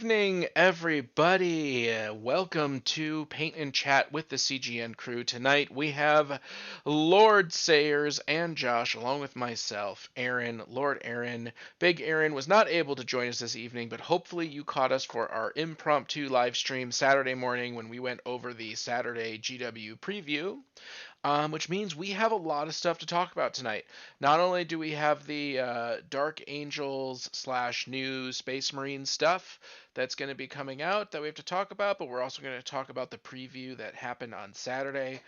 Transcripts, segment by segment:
evening, everybody. Welcome to Paint and Chat with the CGN crew. Tonight we have Lord Sayers and Josh, along with myself, Aaron. Lord Aaron. Big Aaron was not able to join us this evening, but hopefully you caught us for our impromptu live stream Saturday morning when we went over the Saturday GW preview. Which means we have a lot of stuff to talk about tonight. Not only do we have the Dark Angels / new Space Marine stuff that's going to be coming out that we have to talk about, but we're also going to talk about the preview that happened on Saturday.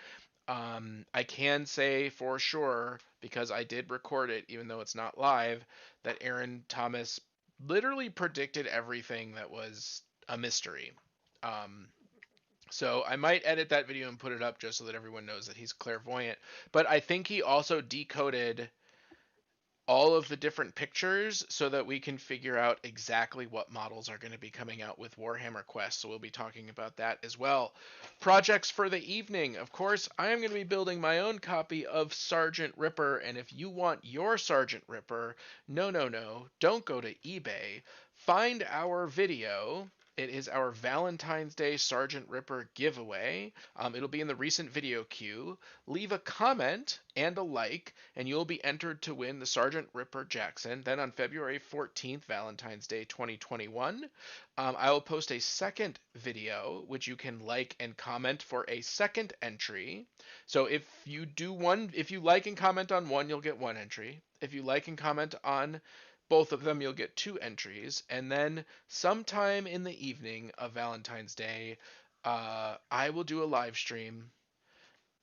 I can say for sure, because I did record it, even though it's not live, that Aaron Thomas literally predicted everything that was a mystery. So I might edit that video and put it up just so that everyone knows that he's clairvoyant. But I think he also decoded all of the different pictures so that we can figure out exactly what models are going to be coming out with Warhammer Quest. So we'll be talking about that as well. Projects for the evening. Of course, I am going to be building my own copy of Sergeant Ripper. And if you want your Sergeant Ripper, no, don't go to eBay. Find our video. It is our Valentine's Day Sergeant Ripper giveaway. It'll be in the recent video queue. Leave a comment and a like, and you'll be entered to win the Sergeant Ripper Jackson. Then on February 14th, Valentine's Day 2021, I will post a second video, which you can like and comment for a second entry. So if you like and comment on one, you'll get one entry. If you like and comment on both of them, you'll get two entries. And then sometime in the evening of Valentine's Day, I will do a live stream,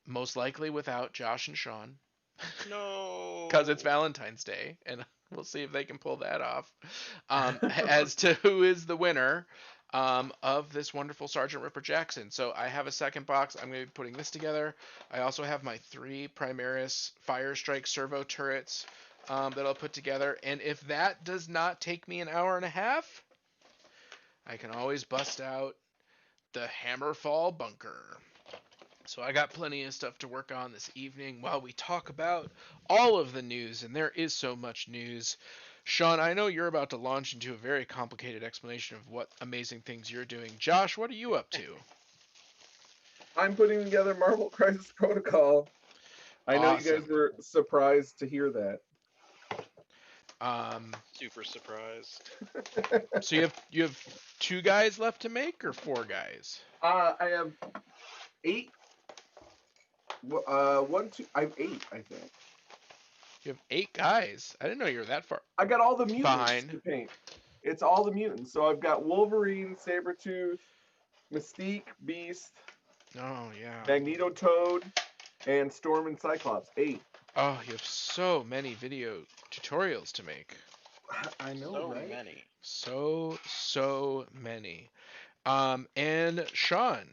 most likely without Josh and Sean, No. because it's Valentine's Day, and we'll see if they can pull that off, as to who is the winner of this wonderful Sergeant Ripper Jackson. So I have a second box. I'm going to be putting this together. I also have my 3 Primaries Fire Strike servo turrets that I'll put together. And if that does not take me an hour and a half, I can always bust out the Hammerfall Bunker. So I got plenty of stuff to work on this evening while we talk about all of the news, and there is so much news. Sean, I know you're about to launch into a very complicated explanation of what amazing things you're doing. Josh, what are you up to? I'm putting together Marvel Crisis Protocol. I know you guys were surprised to hear that. Super surprised. So you have 2 guys left to make, or 4 guys? I have 8. I have 8, I think. You have 8 guys. I didn't know you were that far. I got all the mutants behind to paint. It's all the mutants. So I've got Wolverine, Sabretooth, Mystique, Beast. Oh yeah. Magneto, Toad, and Storm and Cyclops. 8. Oh, you have so many video tutorials to make. I know, so right? Many. So many. And Sean,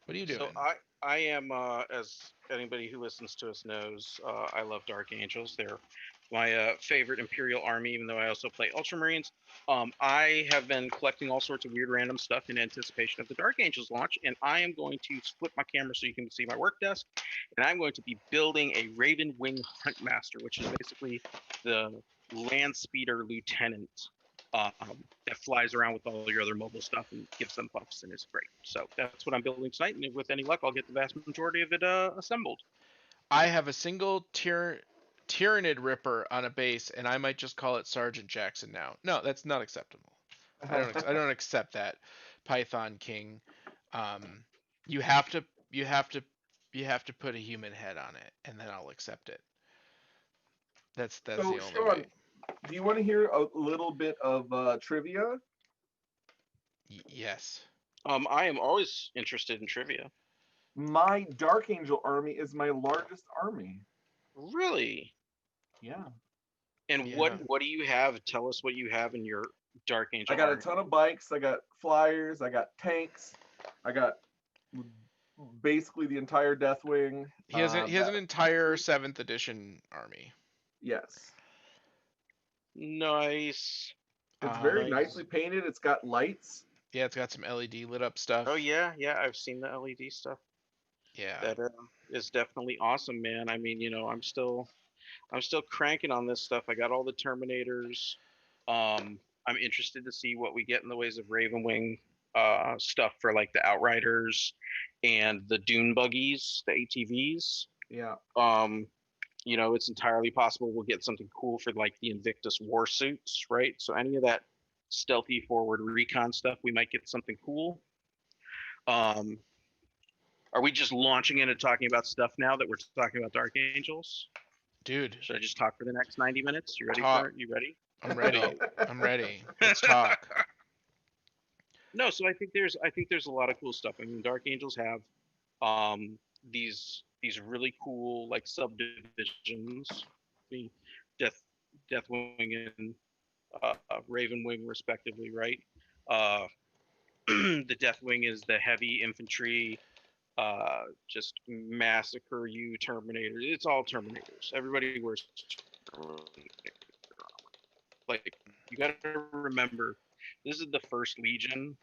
what are you doing? So I am, as anybody who listens to us knows, I love Dark Angels. They're my favorite Imperial army, even though I also play Ultramarines. I have been collecting all sorts of weird random stuff in anticipation of the Dark Angels launch, and I am going to split my camera so you can see my work desk, and I'm going to be building a Raven Wing Huntmaster, which is basically the land speeder lieutenant that flies around with all your other mobile stuff and gives them buffs, and it's great. So that's what I'm building tonight, and with any luck, I'll get the vast majority of it assembled. I have a single Tyrannid Ripper on a base, and I might just call it Sergeant Jackson now. No, that's not acceptable. I don't accept that, Python King. You have to put a human head on it, and then I'll accept it. That's So, the only Sean, way. do you want to hear a little bit of trivia? Yes. I am always interested in trivia. My Dark Angel army is my largest army. Really? Yeah. And Yeah. what do you have? Tell us what you have in your Dark Angel I got army. a ton of bikes. I got flyers. I got tanks. I got basically the entire Deathwing. He has an entire 7th edition army. Yes. Nice. It's very nicely painted. It's got lights. Yeah, it's got some LED lit up stuff. Oh yeah, I've seen the LED stuff. Yeah. That is definitely awesome, man. I mean, I'm still cranking on this stuff. I got all the Terminators. I I'm interested to see what we get in the ways of Ravenwing stuff for like the Outriders and the Dune buggies, the ATVs. Yeah. You know, it's entirely possible we'll get something cool for like the Invictus war suits, right? So any of that stealthy forward recon stuff, we might get something cool. Are we just launching into talking about stuff now that we're talking about Dark Angels? Dude, should I just talk for the next 90 minutes? You ready Talk. for it? You ready? I'm ready. I'm ready. Let's talk. No, so I think there's a lot of cool stuff. I mean, Dark Angels have these really cool like subdivisions, the Deathwing and Ravenwing respectively, right? The Deathwing is the heavy infantry, just massacre you Terminators. It's all Terminators. Everybody wears like, you gotta remember, this is the first Legion.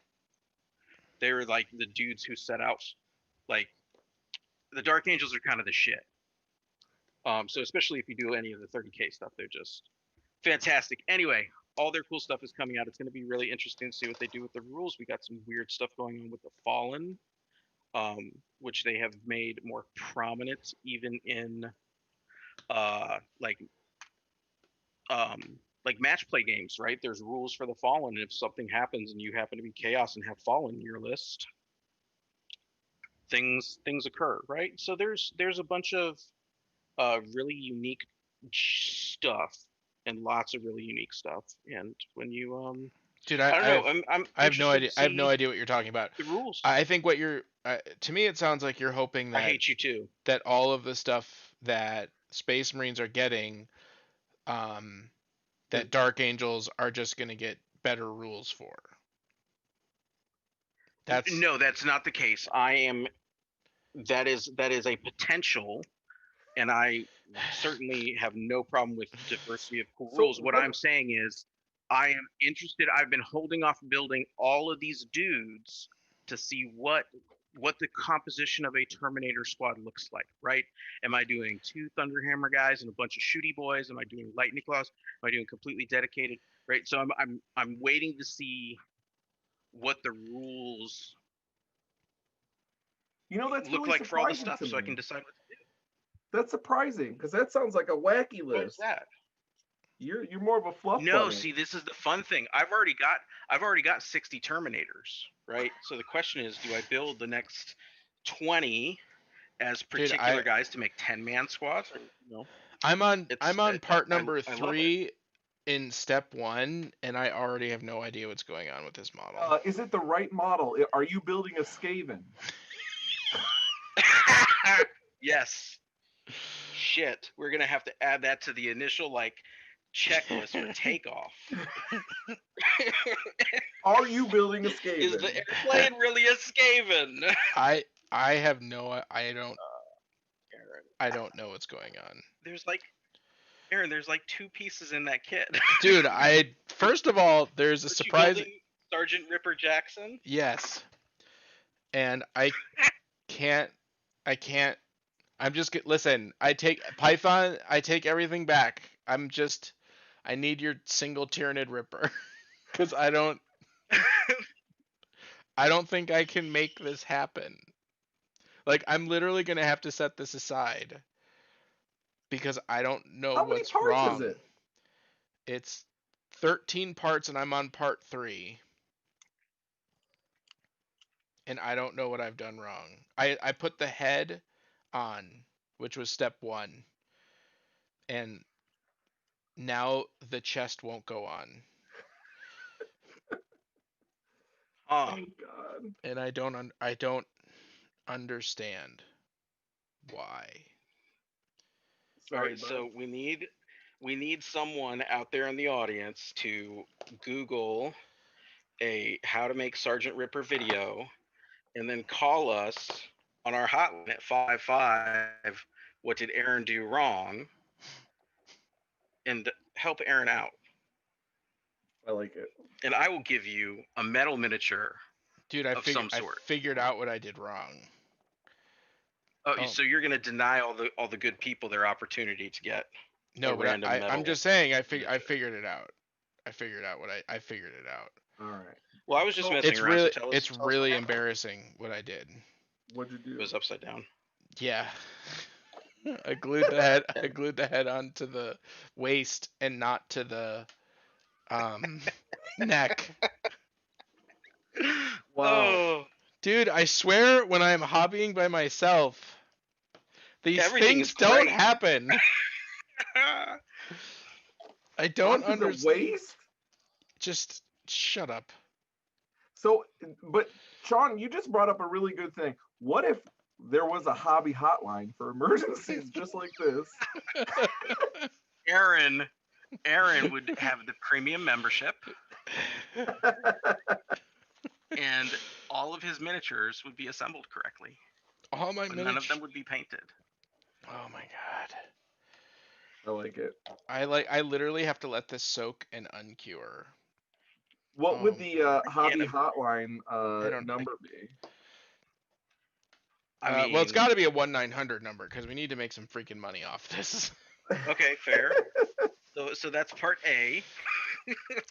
They were like the dudes who set out, like, the Dark Angels are kind of the shit. So especially if you do any of the 30K stuff, they're just fantastic. Anyway, all their cool stuff is coming out. It's going to be really interesting to see what they do with the rules. We got some weird stuff going on with the Fallen, which they have made more prominent even in like match play games, right? There's rules for the Fallen, and if something happens and you happen to be Chaos and have Fallen in your list, things occur, right? So there's a bunch of really unique stuff and lots of really unique stuff. And when you Dude, I don't know, I have no idea. to I have no see idea what you're talking about. the rules. I think what you're to me, it sounds like you're hoping I that hate you too. that all of the stuff that Space Marines are getting, that Dark Angels are just going to get better rules for. No, that's not the case. That is a potential, and I certainly have no problem with diversity of cool rules. What I'm saying is, I am interested. I've been holding off building all of these dudes to see what the composition of a Terminator squad looks like, right? Am I doing 2 Thunderhammer guys and a bunch of shooty boys? Am I doing Lightning Claws? Am I doing completely dedicated? Right. So I'm waiting to see what the rules that's look really like for all the surprising stuff, to so I me. can decide what to do. That's surprising because that sounds like a wacky list. What is that? You're more of a fluff No, bunny. see, this is the fun thing. I've already got 60 Terminators, right? So the question is, do I build the next 20 as particular guys to make 10-man squads? Or, I'm on part number I 3 in step 1, and I already have no idea what's going on with this model. Is it the right model? Are you building a Skaven? Yes. Shit, we're gonna have to add that to the initial checklist for takeoff. Are you building a Skaven? Is the airplane really a Skaven? I have no. I don't know what's going on. Aaron, there's 2 pieces in that kit. Dude, first of all, there's a surprise. Sergeant Ripper Jackson? Yes. And I can't. Listen, I take Python, I take everything back. I need your single Tyranid Ripper. Because I don't think I can make this happen. I'm literally going to have to set this aside. Because I don't know what's wrong. How many parts is it? It's 13 parts and I'm on part 3. And I don't know what I've done wrong. I put the head on, which was step 1. And now the chest won't go on. Oh God. And I don't understand why. All right, so we need someone out there in the audience to Google how to make Sergeant Ripper video, and then call us on our hotline at 55. What did Aaron do wrong? And help Aaron out. I like it. And I will give you a metal miniature. Dude, I figured out what I did wrong. Oh, so you're gonna deny all the good people their opportunity to get? No, but I'm just saying I figured it out. I figured out what I figured it out. All right. Well, I was just messing around. Really, so tell us, it's tell us really what happened. embarrassing what I did. What'd you do? It was upside down. Yeah. I glued the head onto the waist and not to the neck. Wow. Oh, Dude, I swear when I'm hobbying by myself, these Everything things is don't great. happen. I don't Onto the understand. waist? Just shut up. So, but Sean, you just brought up a really good thing. What if there was a hobby hotline for emergencies just like this? Aaron would have the premium membership, and all of his miniatures would be assembled correctly, All my but none of them would be painted. Oh my god. I like it. I literally have to let this soak and uncure. What would the hobby Yeah. hotline don't- number be? I mean, well, it's got to be a 1-900 number because we need to make some freaking money off this. okay, fair. So that's part A.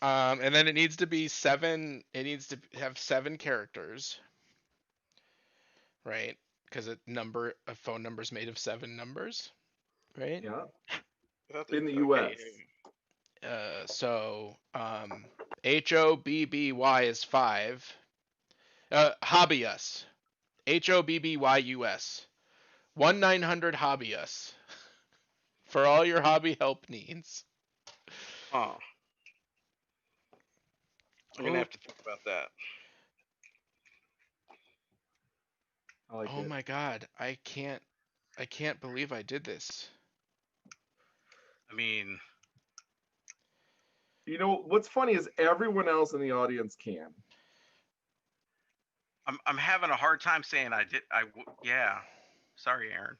And then it needs to be 7. It needs to have 7 characters, right? Because a phone number is made of 7 numbers, right? Yeah. In the US. So HOBBY is 5. Hobby us. HOBBYUS. 1-900 hobby us. For all your hobby help needs. Oh. I'm gonna have to think about that. I like Oh it. my god, I can't believe I did this. I mean, You know what's funny is everyone else in the audience can. I'm having a hard time saying I did. Yeah. Sorry, Aaron.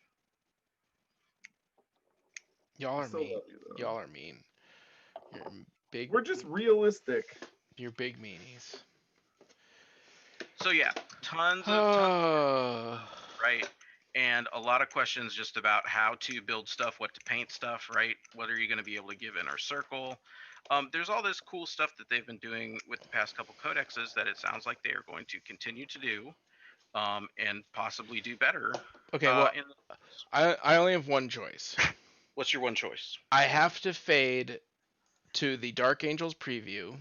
Y'all I are still mean. love you, though. Y'all are mean. You're big. We're just realistic. You're big meanies. So yeah, tons of right, and a lot of questions just about how to build stuff, what to paint stuff, right? What are you going to be able to give in our circle? There's all this cool stuff that they've been doing with the past couple codexes that it sounds like they are going to continue to do, and possibly do better. Okay, well, I only have one choice. What's your one choice? I have to fade to the Dark Angels preview,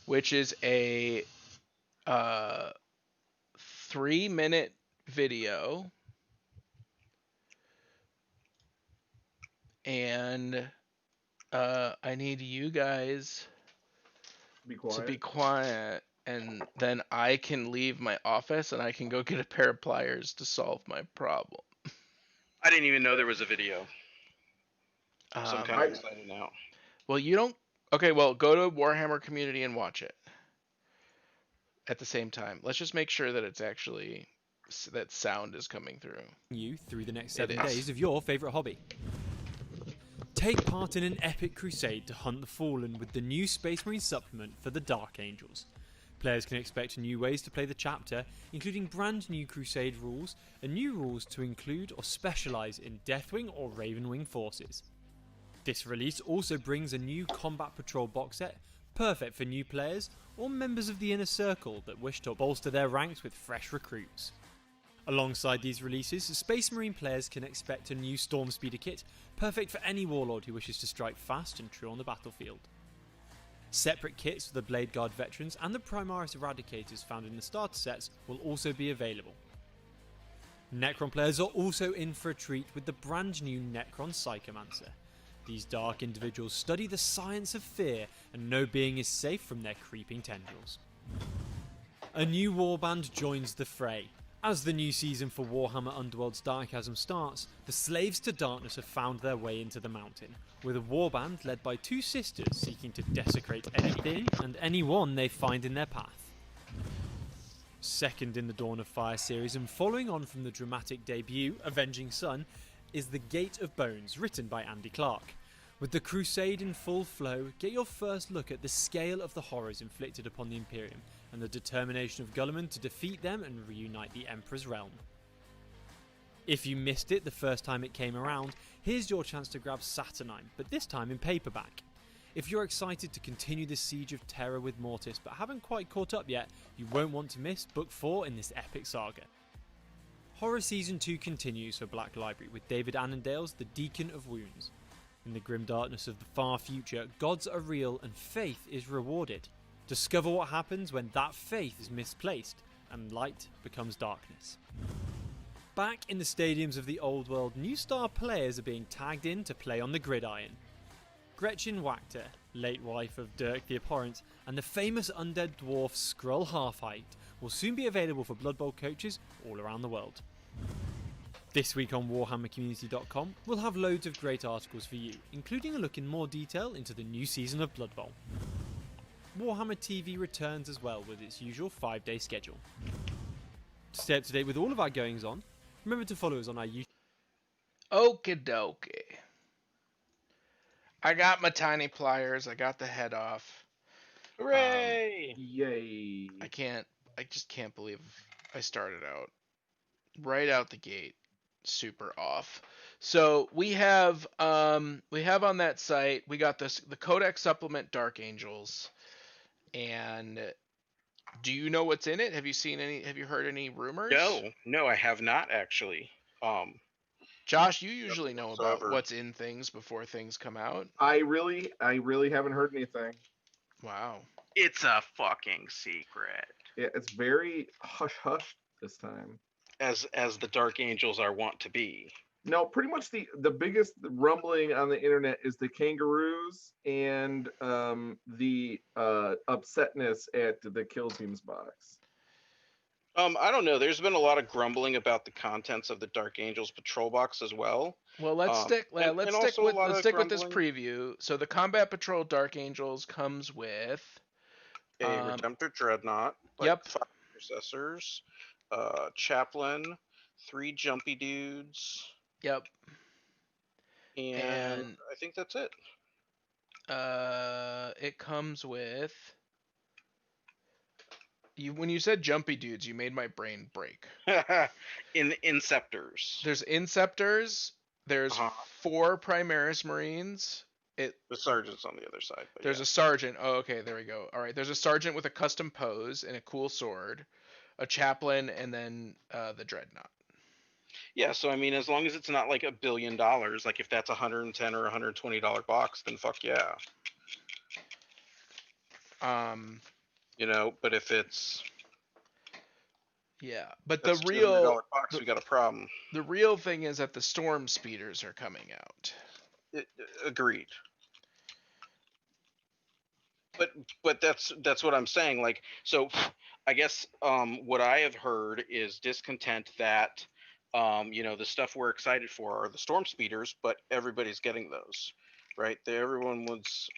which is a 3-minute video, and I need you guys to be quiet, and then I can leave my office and I can go get a pair of pliers to solve my problem. I didn't even know there was a video. So I'm kind of excited now. Well, you don't. Okay, well, go to Warhammer Community and watch it at the same time. Let's just make sure that it's actually that sound is coming through. You through the next 7 days of your favorite hobby. Take part in an epic crusade to hunt the fallen with the new Space Marine supplement for the Dark Angels. Players can expect new ways to play the chapter, including brand new crusade rules and new rules to include or specialise in Deathwing or Ravenwing forces. This release also brings a new Combat Patrol box set, perfect for new players or members of the inner circle that wish to bolster their ranks with fresh recruits. Alongside these releases, Space Marine players can expect a new Stormspeeder kit, perfect for any warlord who wishes to strike fast and true on the battlefield. Separate kits for the Blade Guard veterans and the Primaries Eradicators found in the starter sets will also be available. Necron players are also in for a treat with the brand new Necron Psychomancer. These dark individuals study the science of fear, and no being is safe from their creeping tendrils. A new warband joins the fray. As the new season for Warhammer Underworld's Darkchasm starts, the Slaves to Darkness have found their way into the mountain, with a warband led by 2 sisters seeking to desecrate anything and anyone they find in their path. Second in the Dawn of Fire series, and following on from the dramatic debut, Avenging Sun, is The Gate of Bones, written by Andy Clark. With the crusade in full flow, get your first look at the scale of the horrors inflicted upon the Imperium, and the determination of Guilliman to defeat them and reunite the Emperor's realm. If you missed it the first time it came around, here's your chance to grab Saturnine, but this time in paperback. If you're excited to continue the siege of terror with Mortis but haven't quite caught up yet, you won't want to miss Book 4 in this epic saga. Horror Season 2 continues for Black Library with David Annandale's The Deacon of Wounds. In the grim darkness of the far future, gods are real and faith is rewarded. Discover what happens when that faith is misplaced and light becomes darkness. Back in the stadiums of the old world, new star players are being tagged in to play on the gridiron. Gretchen Wachter, late wife of Dirk the Abhorrent, and the famous undead dwarf Skrull Halfheight will soon be available for Blood Bowl coaches all around the world. This week on WarhammerCommunity.com, we'll have loads of great articles for you, including a look in more detail into the new season of Blood Bowl. Warhammer TV returns as well with its usual 5-day schedule. To stay up to date with all of our goings on, remember to follow us on our YouTube. Okie dokie. I got my tiny pliers. I got the head off. Hooray! Yay. I just can't believe I started out right out the gate super off. So we have on that site, we got the Codex Supplement Dark Angels. And do you know what's in it? Have you heard any rumors? No, I have not actually. Josh, you usually know about whatsoever. what's in things before things come out. I really haven't heard anything. Wow. It's a fucking secret. Yeah, it's very hush hush this time. As the Dark Angels are wont to be. No, pretty much the biggest rumbling on the internet is the kangaroos and the upsetness at the Kill Teams box. I don't know. There's been a lot of grumbling about the contents of the Dark Angels patrol box as well. Well, let's stick with this grumbling. preview. So the Combat Patrol Dark Angels comes with A Redemptor Dreadnought. Yep. 5 Intercessors, Chaplain, 3 Jumpy Dudes. Yep. And I think that's it. It comes with when you said Jumpy Dudes, you made my brain break. Inceptors. There's Inceptors. There's 4 Primaris Marines. The sergeant's on the other side. There's a sergeant. Oh, okay, there we go. All right, there's a sergeant with a custom pose and a cool sword, a chaplain, and then the dreadnought. Yeah, so I mean, as long as it's not like $1 billion, like if that's $110 or $120 box, then fuck yeah. But if it's but the real box, we got a problem. The real thing is that the Storm Speeders are coming out. Agreed. But that's what I'm saying. Like, so I guess what I have heard is discontent that the stuff we're excited for are the Storm Speeders, but everybody's getting those, right? Everyone was.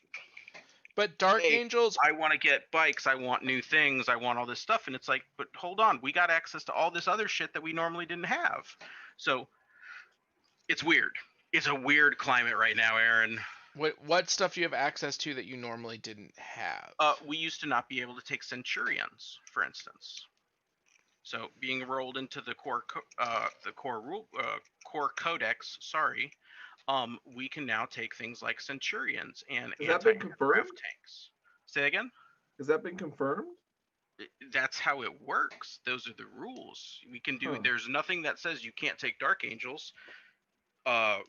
But Dark Angels. I want to get bikes. I want new things. I want all this stuff, and it's like, but hold on, we got access to all this other shit that we normally didn't have. So it's weird. It's a weird climate right now, Aaron. What stuff do you have access to that you normally didn't have? We used to not be able to take Centurions, for instance. So being rolled into the core codex, we can now take things like Centurions and anti-aircraft tanks. Say that again? Has that been confirmed? That's how it works. Those are the rules. We can do. There's nothing that says you can't take Dark Angels.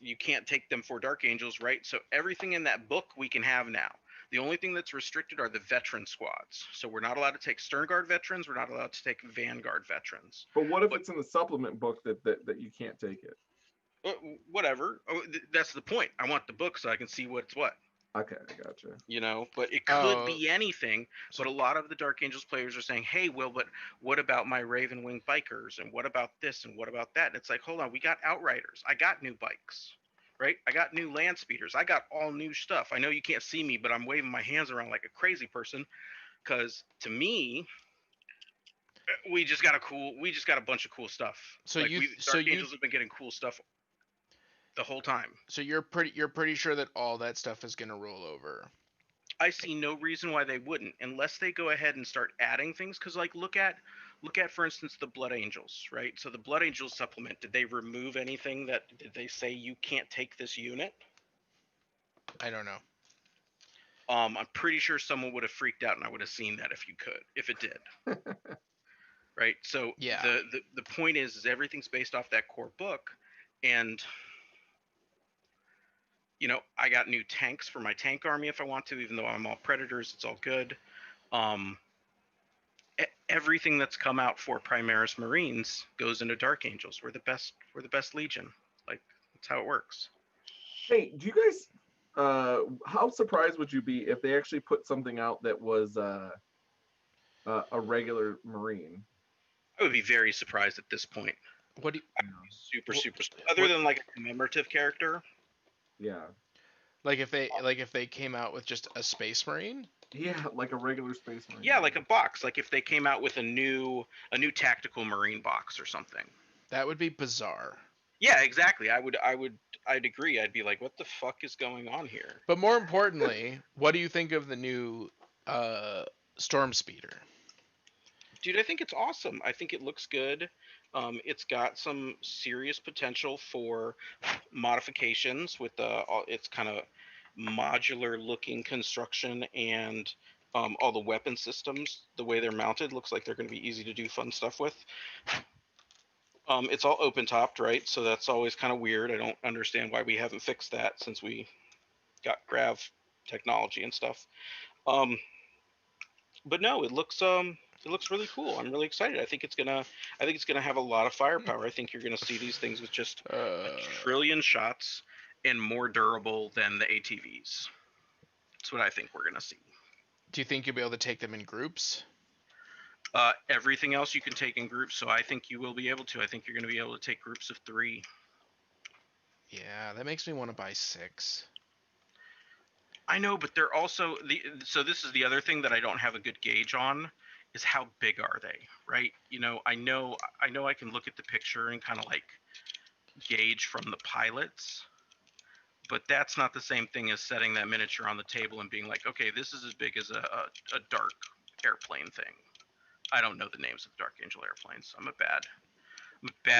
You can't take them for Dark Angels, right? So everything in that book we can have now. The only thing that's restricted are the veteran squads. So we're not allowed to take Stern Guard veterans. We're not allowed to take Vanguard veterans. But what if it's in the supplement book that you can't take it? Whatever. That's the point. I want the book so I can see what's what. Okay, I gotcha. But it could be anything. But a lot of the Dark Angels players are saying, hey, Will, but what about my Raven Wing bikers? And what about this? And what about that? And it's like, hold on, we got Outriders. I got new bikes, right? I got new land speeders. I got all new stuff. I know you can't see me, but I'm waving my hands around like a crazy person. Because to me, we just got a bunch of cool stuff. So Dark Angels have been getting cool stuff the whole time. So you're pretty sure that all that stuff is going to roll over. I see no reason why they wouldn't, unless they go ahead and start adding things. Because like look at for instance the Blood Angels, right? So the Blood Angels supplement, did they remove anything did they say you can't take this unit? I don't know. I'm pretty sure someone would have freaked out, and I would have seen that if it did. Right. So Yeah. the point is everything's based off that core book, and I got new tanks for my tank army if I want to, even though I'm all predators, it's all good. Everything that's come out for Primaris Marines goes into Dark Angels. We're the best Legion. Like, that's how it works. Hey, do you guys? How surprised would you be if they actually put something out that was a regular Marine? I would be very surprised at this point. What do you, I'd be super other than like a commemorative character? Yeah. like if they came out with just a Space Marine? Yeah, like a regular Space Marine. Yeah, like a box. Like if they came out with a new tactical Marine box or something. That would be bizarre. Yeah, exactly. I'd agree. I'd be like, what the fuck is going on here? But more importantly, what do you think of the new Storm Speeder? Dude, I think it's awesome. I think it looks good. It's got some serious potential for modifications with its kind of modular looking construction and all the weapon systems. The way they're mounted looks like they're going to be easy to do fun stuff with. It's all open topped, right? So that's always kind of weird. I don't understand why we haven't fixed that since we got grav technology and stuff. But no, it looks really cool. I'm really excited. I think it's gonna have a lot of firepower. I think you're gonna see these things with just a trillion shots and more durable than the ATVs. That's what I think we're gonna see. Do you think you'll be able to take them in groups? Everything else you can take in groups, so I think you will be able to. I think you're going to be able to take groups of 3. Yeah, that makes me want to buy 6. I know, but they're also so this is the other thing that I don't have a good gauge on is how big are they, right? I know I can look at the picture and kind of like gauge from the pilots, but that's not the same thing as setting that miniature on the table and being like, okay, this is as big as a dark airplane thing. I don't know the names of the Dark Angel airplanes. I'm a bad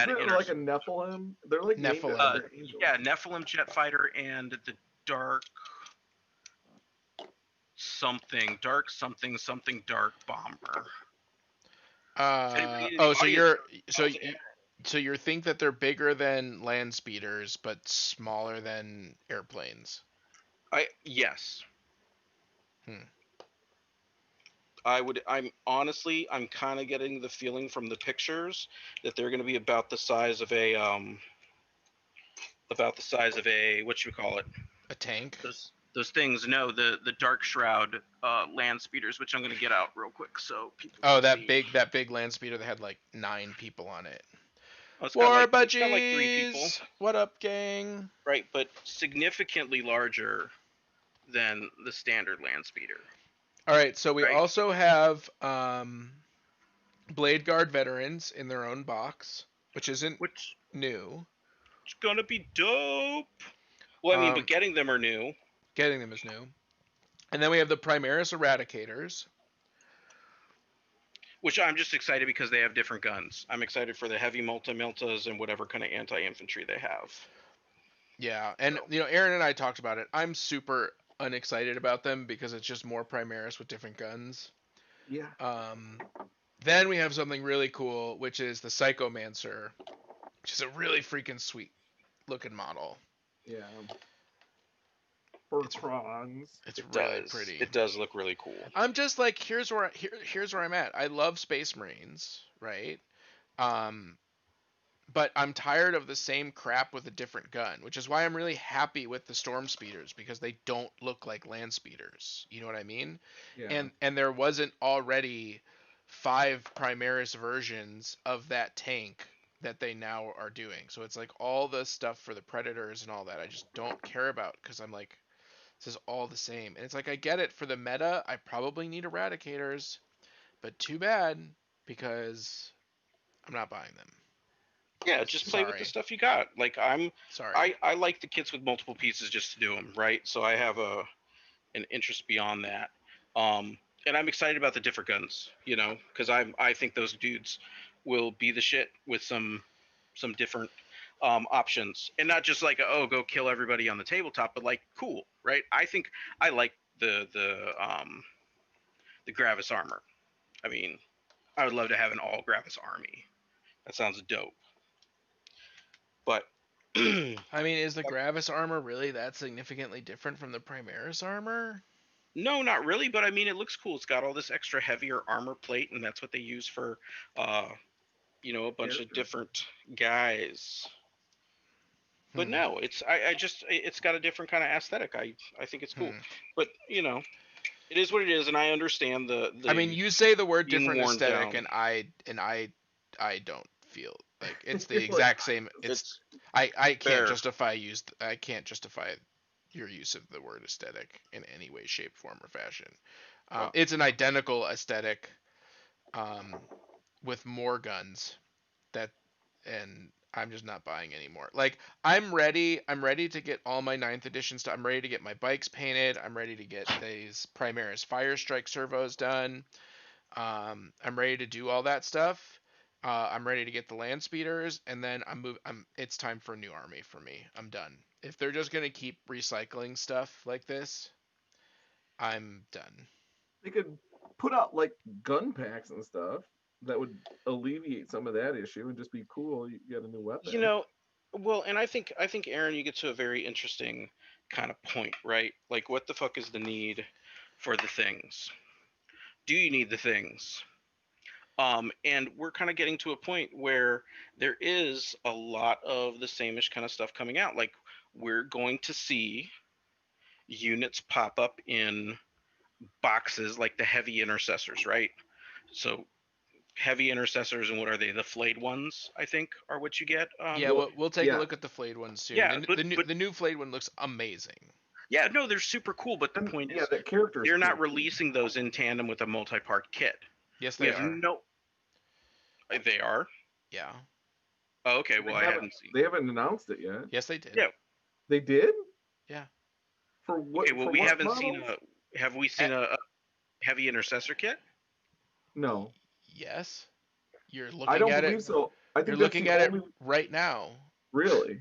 Isn't it like a Nephilim? They're like Nephilim. Yeah, Nephilim jet fighter and the dark something bomber. So you think that they're bigger than land speeders but smaller than airplanes? Yes. I'm kind of getting the feeling from the pictures that they're going to be about the size of a what you call it? A tank. Those things. No, the Dark Shroud land speeders, which I'm going to get out real quick so people. Oh, that big land speeder that had like 9 people on it. Oh, War budgies! Got like 3 people. What up, gang? Right, but significantly larger than the standard land speeder. All right, so we also have Blade Guard veterans in their own box, which isn't new. It's gonna be dope. Well, I mean, but getting them are new. Getting them is new. And then we have the Primaries Eradicators. Which I'm just excited because they have different guns. I'm excited for the heavy multi-miltas and whatever kind of anti-infantry they have. Yeah, and Aaron and I talked about it. I'm super unexcited about them because it's just more Primaris with different guns. Yeah. Then we have something really cool, which is the Psychomancer, which is a really freaking sweet looking model. Yeah. For prongs. It's really pretty. It does look really cool. I'm just like, here's where I'm at. I love Space Marines, right? But I'm tired of the same crap with a different gun, which is why I'm really happy with the Storm Speeders, because they don't look like land speeders. You know what I mean? Yeah. And there wasn't already 5 Primaris versions of that tank that they now are doing. So it's like all the stuff for the Predators and all that I just don't care about, because I'm like, this is all the same. And it's like, I get it, for the meta I probably need Eradicators, but too bad, because I'm not buying them. Yeah, just play with the stuff you got. Like I like the kits with multiple pieces just to do them, right? So I have an interest beyond that. And I'm excited about the different guns, because I think those dudes will be the shit with some different options, and not just like, oh, go kill everybody on the tabletop, but like, cool, right? I think I like the Gravis Armor. I mean, I would love to have an all Gravis army. That sounds dope. But I mean, is the Gravis armor really that significantly different from the Primaris armor? no, not really. But I mean, it looks cool. It's got all this extra heavier armor plate, and that's what they use for, a bunch of different guys. But no, it's got a different kind of aesthetic. I think it's cool. But it is what it is, and I understand the. I mean, you say the word being different worn aesthetic, down. and I don't feel like it's the exact same. I can't fair. I can't justify your use of the word aesthetic in any way, shape, form, or fashion. It's an identical aesthetic, with more guns. And I'm just not buying anymore. Like, I'm ready to get all my 9th edition stuff. I'm ready to get my bikes painted. I'm ready to get these Primaris Fire Strike servos done. I'm ready to do all that stuff. I'm ready to get the land speeders, and then it's time for a new army for me. I'm done. If they're just gonna keep recycling stuff like this, I'm done. They could put out like gun packs and stuff that would alleviate some of that issue and just be cool. You get a new weapon. Well, and I think Aaron, you get to a very interesting kind of point, right? Like, what the fuck is the need for the things? Do you need the things? And we're kind of getting to a point where there is a lot of the same-ish kind of stuff coming out. Like, we're going to see units pop up in boxes like the heavy intercessors, right? So heavy intercessors, and what are they? The flayed ones, I think, are what you get. Yeah, we'll take a look at the flayed ones soon. Yeah, the new flayed one looks amazing. Yeah, no, they're super cool, but the point is, the characters they're not releasing those in tandem with a multi-part kit. Yes, they are. They are? Yeah. Oh, okay, well, I haven't seen. They haven't announced it yet. Yes, they did. Yeah. They did? Yeah. For what? Okay, well, we haven't seen have we seen a heavy intercessor kit? No. Yes. You're looking I don't at believe it. so. I think you're looking at it right now. Really?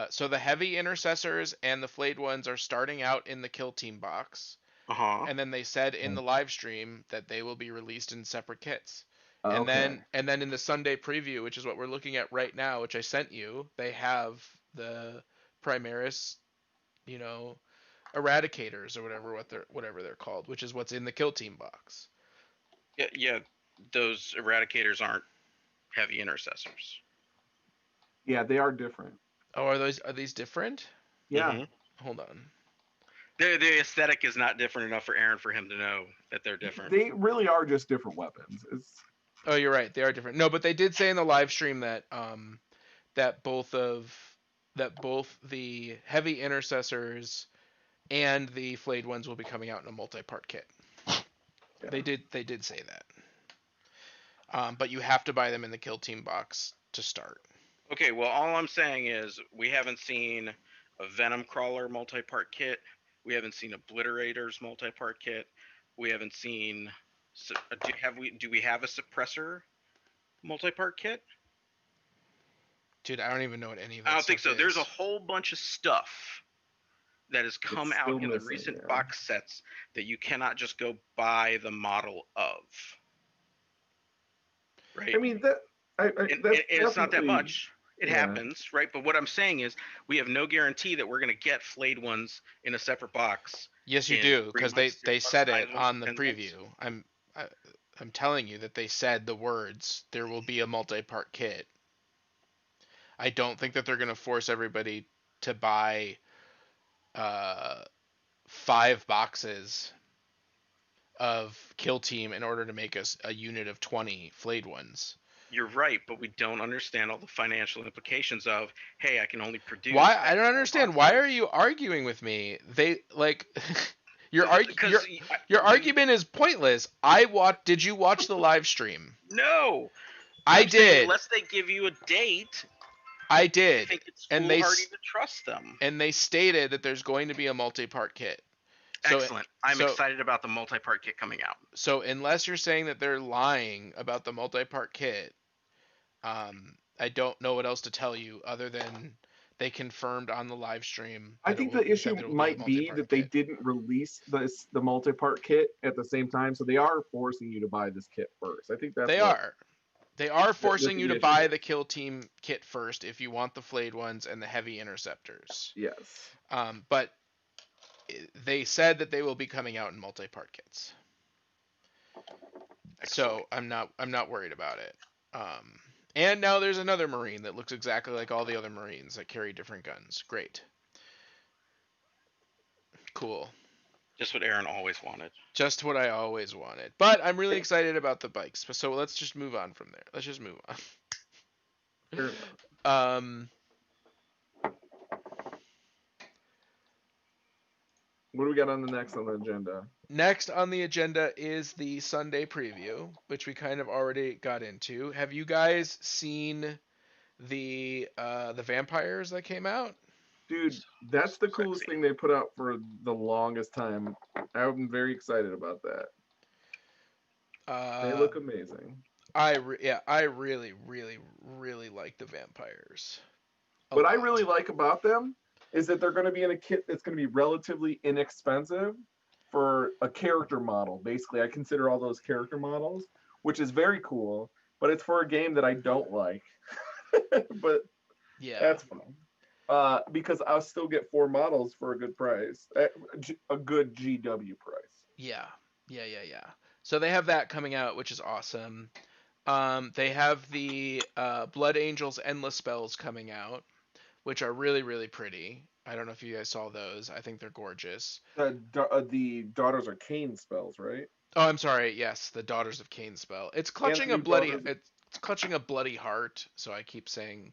So the heavy intercessors and the flayed ones are starting out in the kill team box. And then they said in the live stream that they will be released in separate kits. And then in the Sunday preview, which is what we're looking at right now, which I sent you, they have the Primaris, Eradicators or whatever they're called, which is what's in the kill team box. Yeah, those Eradicators aren't heavy intercessors. Yeah, they are different. Oh, are these different? Yeah. Mm-hmm. Hold on. The aesthetic is not different enough for Aaron for him to know that they're different. They really are just different weapons. Oh, you're right. They are different. No, but they did say in the live stream that that both the heavy intercessors and the flayed ones will be coming out in a multi-part kit. Yeah. They did say that. But you have to buy them in the kill team box to start. Okay, well, all I'm saying is we haven't seen a Venom Crawler multi-part kit. We haven't seen Obliterators multi-part kit. We haven't seen. Do we have a Suppressor multi-part kit? Dude, I don't even know what any of that I don't think so. is. There's a whole bunch of stuff that has come out in the recent box sets that you cannot just go buy the model of. Right? I mean, it's not that much. It happens, right? But what I'm saying is we have no guarantee that we're going to get flayed ones in a separate box. Yes, you do, because they said it on the preview. I'm telling you that they said the words, there will be a multi-part kit. I don't think that they're going to force everybody to buy 5 boxes of Kill Team in order to make us a unit of 20 flayed ones. You're right, but we don't understand all the financial implications of, hey, I can only produce. Why? I don't understand. Why are you arguing with me? Your argument is pointless. Did you watch the live stream? No. I did. Unless they give you a date. I did. I think it's foolhardy to trust them. And they stated that there's going to be a multi-part kit. Excellent. I'm excited about the multi-part kit coming out. So unless you're saying that they're lying about the multi-part kit, I don't know what else to tell you other than they confirmed on the live stream. I think the issue might be that they kit. didn't release the multi-part kit at the same time, so they are forcing you to buy this kit first. I think that's They are forcing you to issue. buy the Kill Team kit first if you want the flayed ones and the heavy interceptors. Yes. But they said that they will be coming out in multi-part kits. Excellent. So I'm not worried about it. And now there's another Marine that looks exactly like all the other Marines that carry different guns. Great. Cool. Just what Aaron always wanted. Just what I always wanted. But I'm really excited about the bikes. So let's just move on from there. Let's just move on. What do we got on the agenda? Next on the agenda is the Sunday preview, which we kind of already got into. Have you guys seen the vampires that came out? Dude, that's the coolest thing they put out for the longest time. I'm very excited about that. They look amazing. I really like the vampires. What I really like about them is that they're going to be in a kit that's going to be relatively inexpensive for a character model. Basically, I consider all those character models, which is very cool, but it's for a game that I don't like. But yeah, that's fine. Because I'll still get 4 models for a good price, a good GW price. Yeah. So they have that coming out, which is awesome. They have the Blood Angels Endless Spells coming out, which are really pretty. I don't know if you guys saw those. I think they're gorgeous. The Daughters of Cain spells, right? Oh, I'm sorry. Yes, the Daughters of Cain spell. It's clutching a bloody. It's clutching a bloody heart. So I keep saying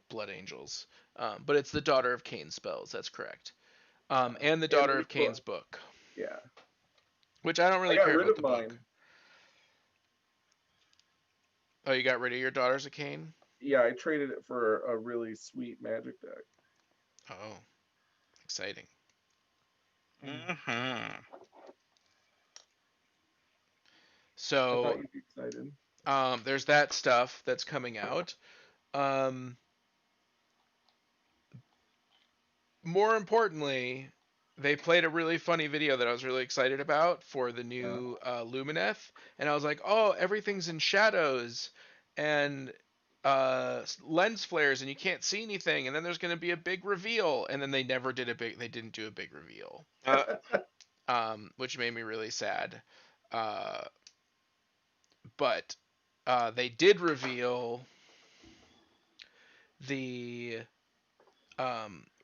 Blood Angels, but it's the Daughter of Cain spells. That's correct. And the Daughter of Cain's book. Yeah. Which I don't really care about the book. Oh, you got rid of your Daughters of Cain? Yeah, I traded it for a really sweet magic deck. Oh, exciting. Mm-hmm. So, I thought you'd be excited. There's that stuff that's coming out. More importantly, they played a really funny video that I was really excited about for the new Lumineth, and I was like, oh, everything's in shadows and lens flares, and you can't see anything, and then there's going to be a big reveal, and then they didn't do a big reveal, which made me really sad. But they did reveal the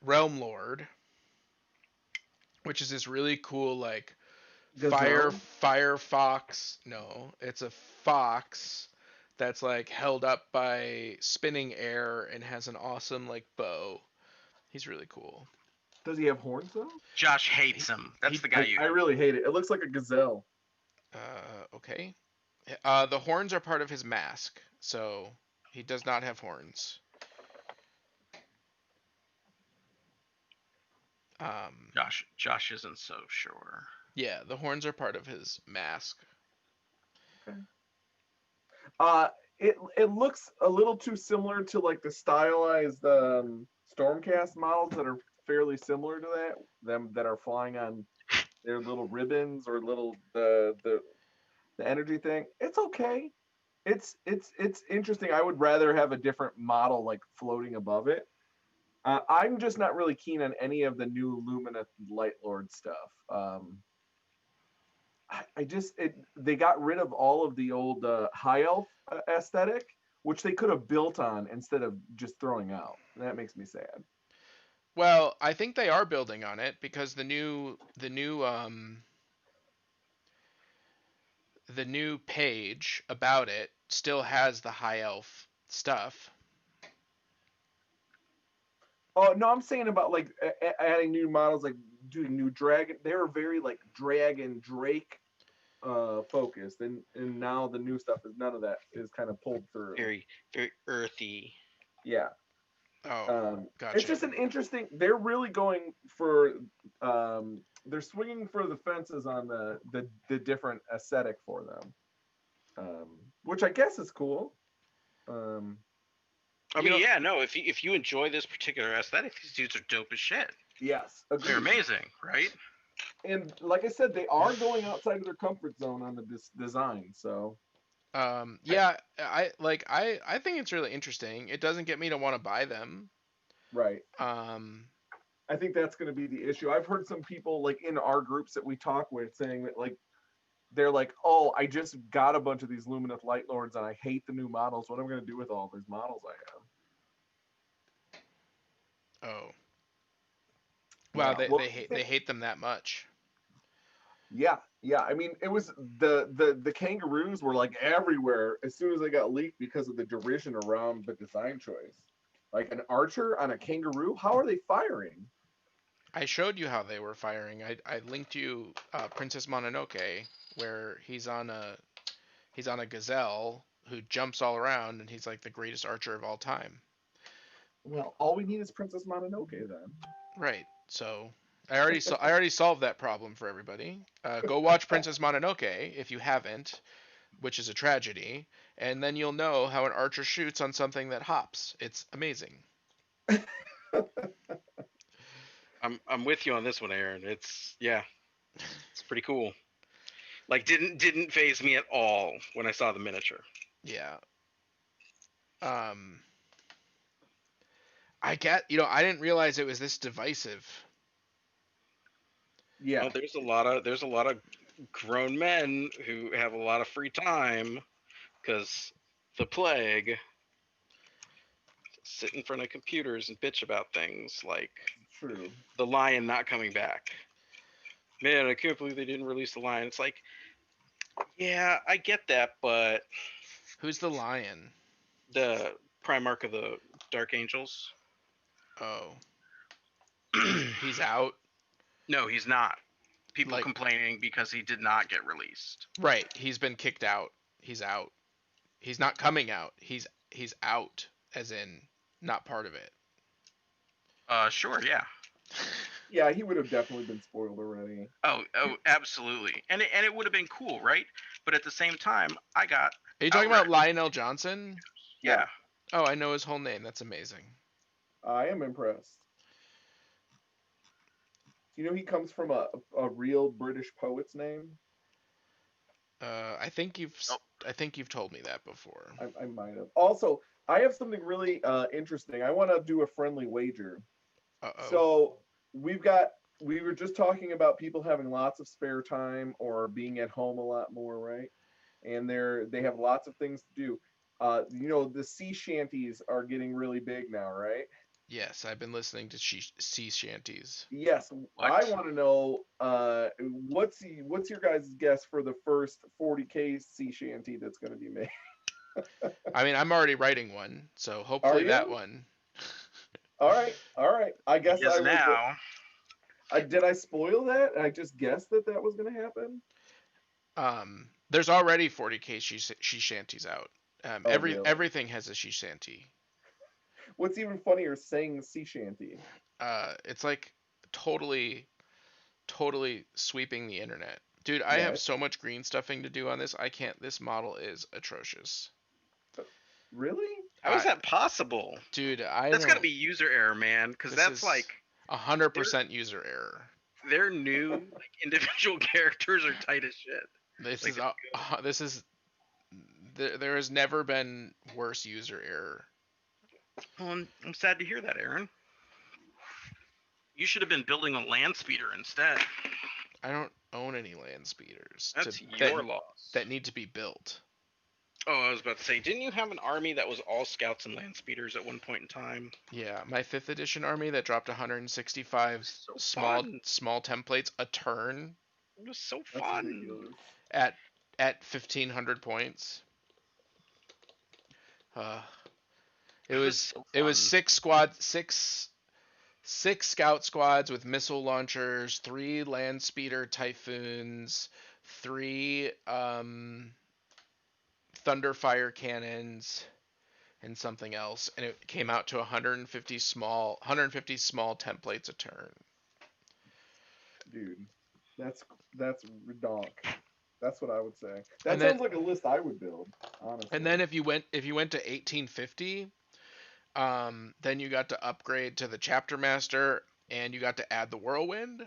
Realm Lord, which is this really cool like fire fox. No, it's a fox that's like held up by spinning air and has an awesome like bow. He's really cool. Does he have horns though? Josh hates him. That's the guy I really hate it. It looks like a gazelle. Okay. The horns are part of his mask, so he does not have horns. Josh isn't so sure. Yeah, the horns are part of his mask. Okay. It looks a little too similar to like the stylized Stormcast models that are fairly similar to them that are flying on their little ribbons or little the energy thing. It's okay. It's interesting. I would rather have a different model like floating above it. I'm just not really keen on any of the new Lumineth Light Lord stuff. They got rid of all of the old high elf aesthetic, which they could have built on instead of just throwing out. And that makes me sad. Well, I think they are building on it because the new page about it still has the high elf stuff. Oh no, I'm saying about like adding new models, like doing new dragon. They were very like dragon Drake focused, and now the new stuff is none of that is kind of pulled through. Very earthy. Yeah. Oh, gotcha. It's just an interesting. They're really going for. They're swinging for the fences on the different aesthetic for them, which I guess is cool. I mean, yeah, no. If you enjoy this particular aesthetic, these dudes are dope as shit. Yes, agreed. They're amazing, right? And like I said, they are going outside of their comfort zone on the design. So. Yeah, I think it's really interesting. It doesn't get me to want to buy them. Right. I think that's going to be the issue. I've heard some people like in our groups that we talk with saying that like they're like, oh, I just got a bunch of these Lumineth Light Lords and I hate the new models. What am I going to do with all these models I have? Oh. Wow, yeah. they hate them that much. Yeah. I mean, it was the kangaroos were like everywhere as soon as they got leaked because of the derision around the design choice. Like an archer on a kangaroo, how are they firing? I showed you how they were firing. I linked you Princess Mononoke, where he's on a gazelle who jumps all around, and he's like the greatest archer of all time. Well, all we need is Princess Mononoke then. Right. So I already solved that problem for everybody. Go watch Princess Mononoke if you haven't, which is a tragedy, and then you'll know how an archer shoots on something that hops. It's amazing. I'm with you on this one, Aaron. It's pretty cool. Like didn't phase me at all when I saw the miniature. Yeah. I didn't realize it was this divisive. Yeah. Well, there's a lot of grown men who have a lot of free time because the plague sit in front of computers and bitch about things like True. the lion not coming back. Man, I can't believe they didn't release the lion. It's like, yeah, I get that, but who's the lion? The Primarch of the Dark Angels. Oh. He's out? No, he's not. People complaining because he did not get released. Right. He's been kicked out. He's out. He's not coming out. He's out, as in not part of it. Sure, yeah. Yeah, he would have definitely been spoiled already. Oh, absolutely. And it would have been cool, right? But at the same time, I got. Are you talking about Lionel Johnson? Yeah. Oh, I know his whole name. That's amazing. I am impressed. Do you know he comes from a real British poet's name? I think you've told me that before. I might have. Also, I have something really interesting. I want to do a friendly wager. Uh-oh. So we were just talking about people having lots of spare time or being at home a lot more, right? And they have lots of things to do. The sea shanties are getting really big now, right? Yes, I've been listening to sea shanties. Yes, what? I want to know what's your guys' guess for the first 40K sea shanty that's going to be made? I mean, I'm already writing one, so hopefully that one. All right. I guess I now. Did I spoil that? I just guessed that was going to happen. There's already 40K she shanties out. Really? Everything has a she shanty. What's even funnier, saying sea shanty? It's like totally sweeping the internet. Dude, I have so much green stuffing to do on this. I can't. This model is atrocious. Really? How is that possible? Dude, that's got to be user error, man, because that's like 100% user error. Their new individual characters are tight as shit. There has never been worse user error. Well, I'm sad to hear that, Aaron. You should have been building a land speeder instead. I don't own any land speeders. That's your loss. That need to be built. Oh, I was about to say, didn't you have an army that was all scouts and land speeders at one point in time? Yeah, my 5th edition army that dropped 165 small templates a turn. It was so fun. At 1,500 points. It was 6 scout squads with missile launchers, 3 land speeder typhoons, 3 thunderfire cannons, and something else, and it came out to 150 small templates a turn. Dude, that's redonk. That's what I would say. That sounds like a list I would build, honestly. And then if you went to 1850, Then you got to upgrade to the Chapter Master, and you got to add the Whirlwind.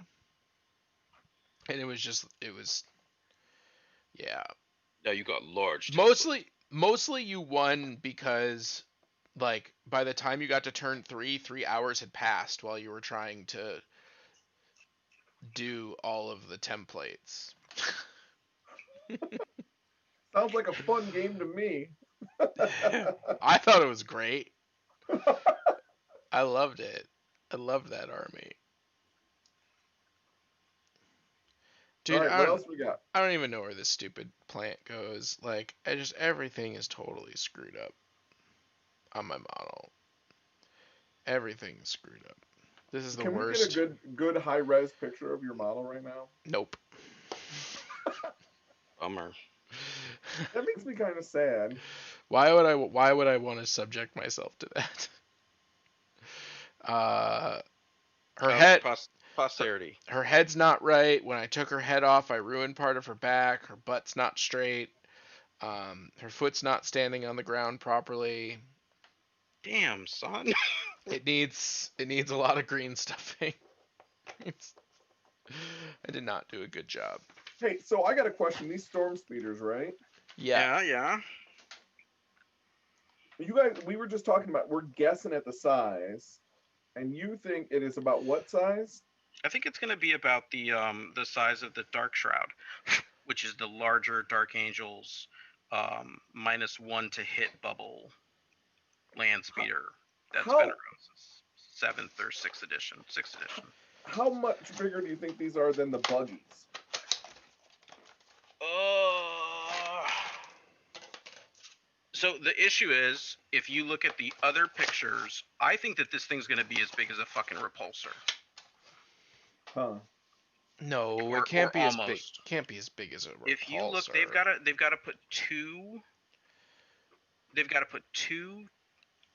And it was, yeah. Now you got large. Mostly you won because, like, by the time you got to turn 3 hours had passed while you were trying to do all of the templates. Sounds like a fun game to me. I thought it was great. I loved it. I loved that army. Dude, All right, what else we got? I don't even know where this stupid plant goes. Like, everything is totally screwed up on my model. Everything's screwed up. This is the worst. Can we get a good high res picture of your model right now? Nope. Bummer. That makes me kind of sad. Why would I want to subject myself to that? Her head. Posterity. Her head's not right. When I took her head off, I ruined part of her back. Her butt's not straight. Her foot's not standing on the ground properly. Damn, son. It needs a lot of green stuffing. I did not do a good job. Hey, so I got a question. These storm speeders, right? Yeah. Yeah. You guys, we were just talking about, we're guessing at the size, and you think it is about what size? I think it's going to be about the size of the Dark Shroud, which is the larger Dark Angels -1 to hit bubble land speeder. That's Veneros' 7th or 6th edition. 6th edition. How much bigger do you think these are than the buggies? So the issue is, if you look at the other pictures, I think that this thing's going to be as big as a fucking repulsor. Huh. No, it can't be almost as big. Can't be as big as a repulsor. If you look, they've got to put two. They've got to put two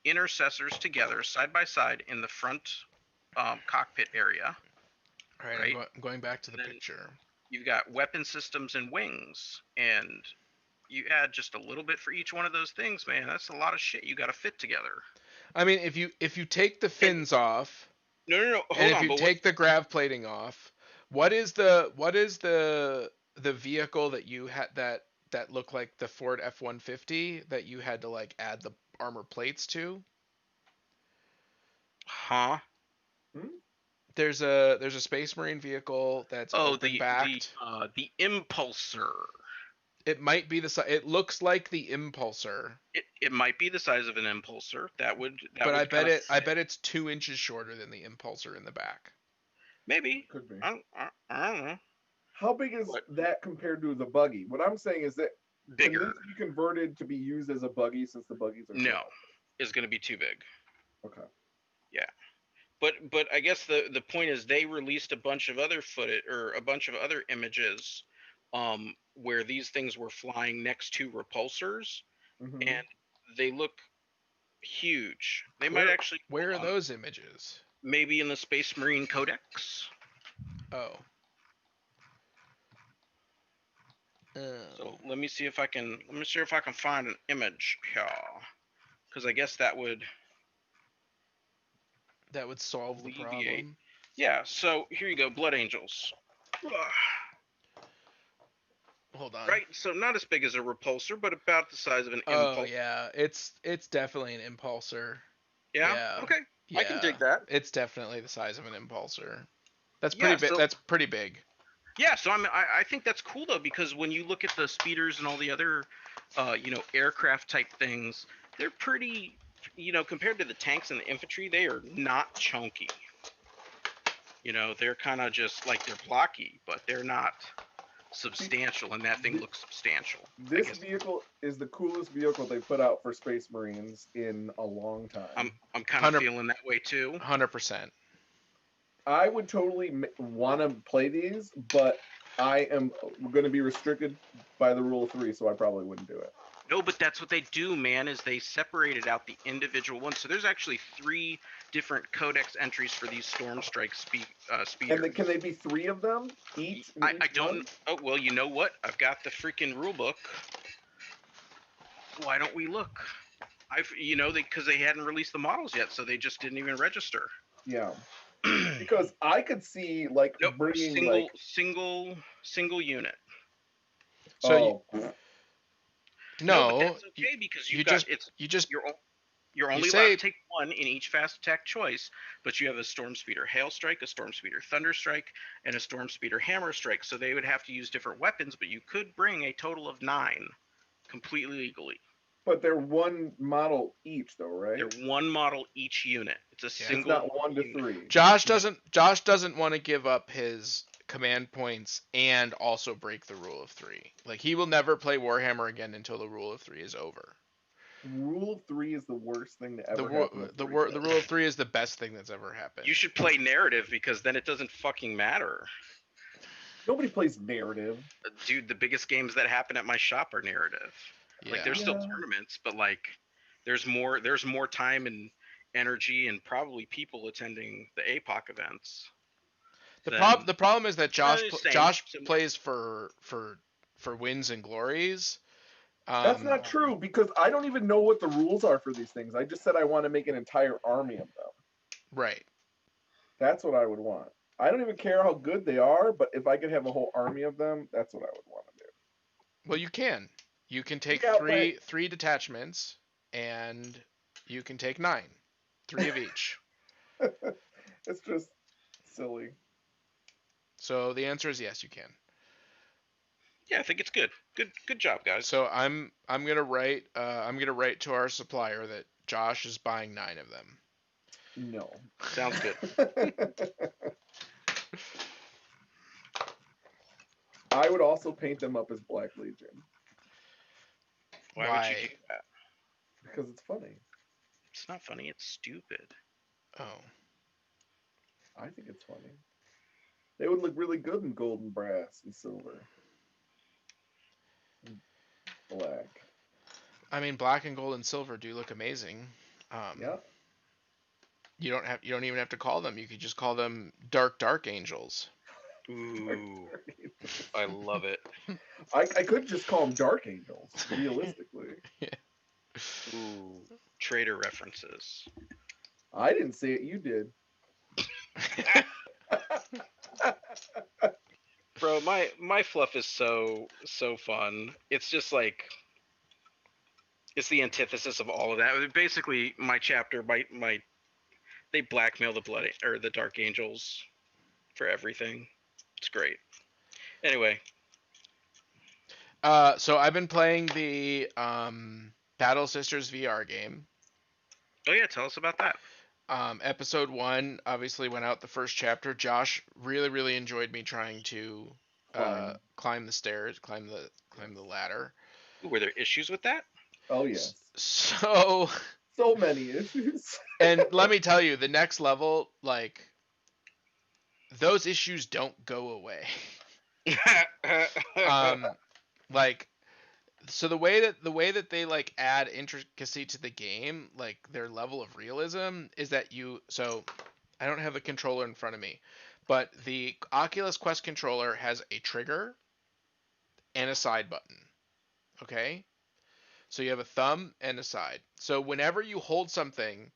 intercessors together side by side in the front cockpit area. All right, I'm going back to the picture. You've got weapon systems and wings, and you add just a little bit for each one of those things, man. That's a lot of shit you got to fit together. I mean, if you take the fins off. No. Hold on. And if you take the grav plating off, what is the vehicle that you had that looked like the Ford F-150 that you had to like add the armor plates to? Huh? There's a Space Marine vehicle that's open-backed. The Impulsor. It might be it looks like the Impulsor. It might be the size of an Impulsor. But I bet it's 2 inches shorter than the Impulsor in the back. Maybe. Could be. I don't know. How big is that compared to the buggy? What I'm saying is that bigger. Can this be converted to be used as a buggy since the buggies are no, it's going to be too big. Okay. Yeah. But I guess the point is they released a bunch of other footage or a bunch of other images where these things were flying next to repulsors, and they look huge. They might actually. Where are those images? Maybe in the Space Marine Codex. Oh. So let me see if I can find an image here, because I guess that would solve the problem. Yeah. So here you go, Blood Angels. Hold on. Right. So not as big as a repulsor, but about the size of an impulsor. Oh yeah, it's definitely an impulsor. Yeah. Okay. Yeah. I can dig that. It's definitely the size of an impulsor. That's pretty big. That's pretty big. Yeah, so I think that's cool though, because when you look at the speeders and all the other, aircraft type things, they're pretty, compared to the tanks and the infantry, they are not chunky. They're kind of just like they're blocky, but they're not substantial, and that thing looks substantial. This vehicle is the coolest vehicle they put out for Space Marines in a long time. I'm kind of feeling that way too. 100%. I would totally want to play these, but I am going to be restricted by the rule of 3, so I probably wouldn't do it. No, but that's what they do, man, is they separated out the individual ones. So there's actually 3 different codex entries for these Storm Strike speeders. And can they be 3 of them each? I don't. Oh, well, you know what? I've got the freaking rule book. Why don't we look? because they hadn't released the models yet, so they just didn't even register. Yeah. Because I could see like Nope, bringing single unit. So No, but that's okay because you just you're only allowed to take one in each fast attack choice, but you have a Storm Speeder Hail Strike, a Storm Speeder Thunder Strike, and a Storm Speeder Hammer Strike. So they would have to use different weapons, but you could bring a total of 9 completely legally. But they're one model each, though, right? They're one model each unit. It's a single. It's not 1 to 3. Josh doesn't want to give up his command points and also break the rule of 3. Like, he will never play Warhammer again until the rule of 3 is over. Rule of 3 is the worst thing to ever happen. The rule of 3 is the best thing that's ever happened. You should play narrative because then it doesn't fucking matter. Nobody plays narrative. Dude, the biggest games that happen at my shop are narrative. Yeah. Like, there's still tournaments, but like there's more time and energy and probably people attending the APOC events. The problem is that Josh plays for wins and glories. That's not true, because I don't even know what the rules are for these things. I just said I want to make an entire army of them. Right. That's what I would want. I don't even care how good they are, but if I could have a whole army of them, that's what I would want to do. Well, you can. You can take three detachments, and you can take 9. 3 of each. It's just silly. So the answer is yes, you can. Yeah, I think it's good. Good job, guys. So I'm gonna write to our supplier that Josh is buying 9 of them. No. Sounds good. I would also paint them up as Black Legion. Why would you do that? Because it's funny. It's not funny, it's stupid. Oh. I think it's funny. They would look really good in gold and brass and silver. And black. I mean, black and gold and silver do look amazing. Yeah. You don't even have to call them. You could just call them dark angels. Ooh. I love it. I could just call them dark angels, realistically. Yeah. Ooh. Traitor references. I didn't say it, you did. Bro, my fluff is so fun. It's just like, it's the antithesis of all of that. Basically, my chapter, they blackmail the Dark Angels for everything. It's great. Anyway. So I've been playing the Battle Sisters VR game. Oh yeah, tell us about that. Episode 1 obviously went out the first chapter. Josh really enjoyed me trying to climb the stairs, climb the ladder. Were there issues with that? Oh yes. So many issues. And let me tell you, the next level, like, those issues don't go away. Like, so the way that they like add intricacy to the game, like their level of realism, is that so I don't have the controller in front of me, but the Oculus Quest controller has a trigger and a side button. Okay? So you have a thumb and a side. So whenever you hold something,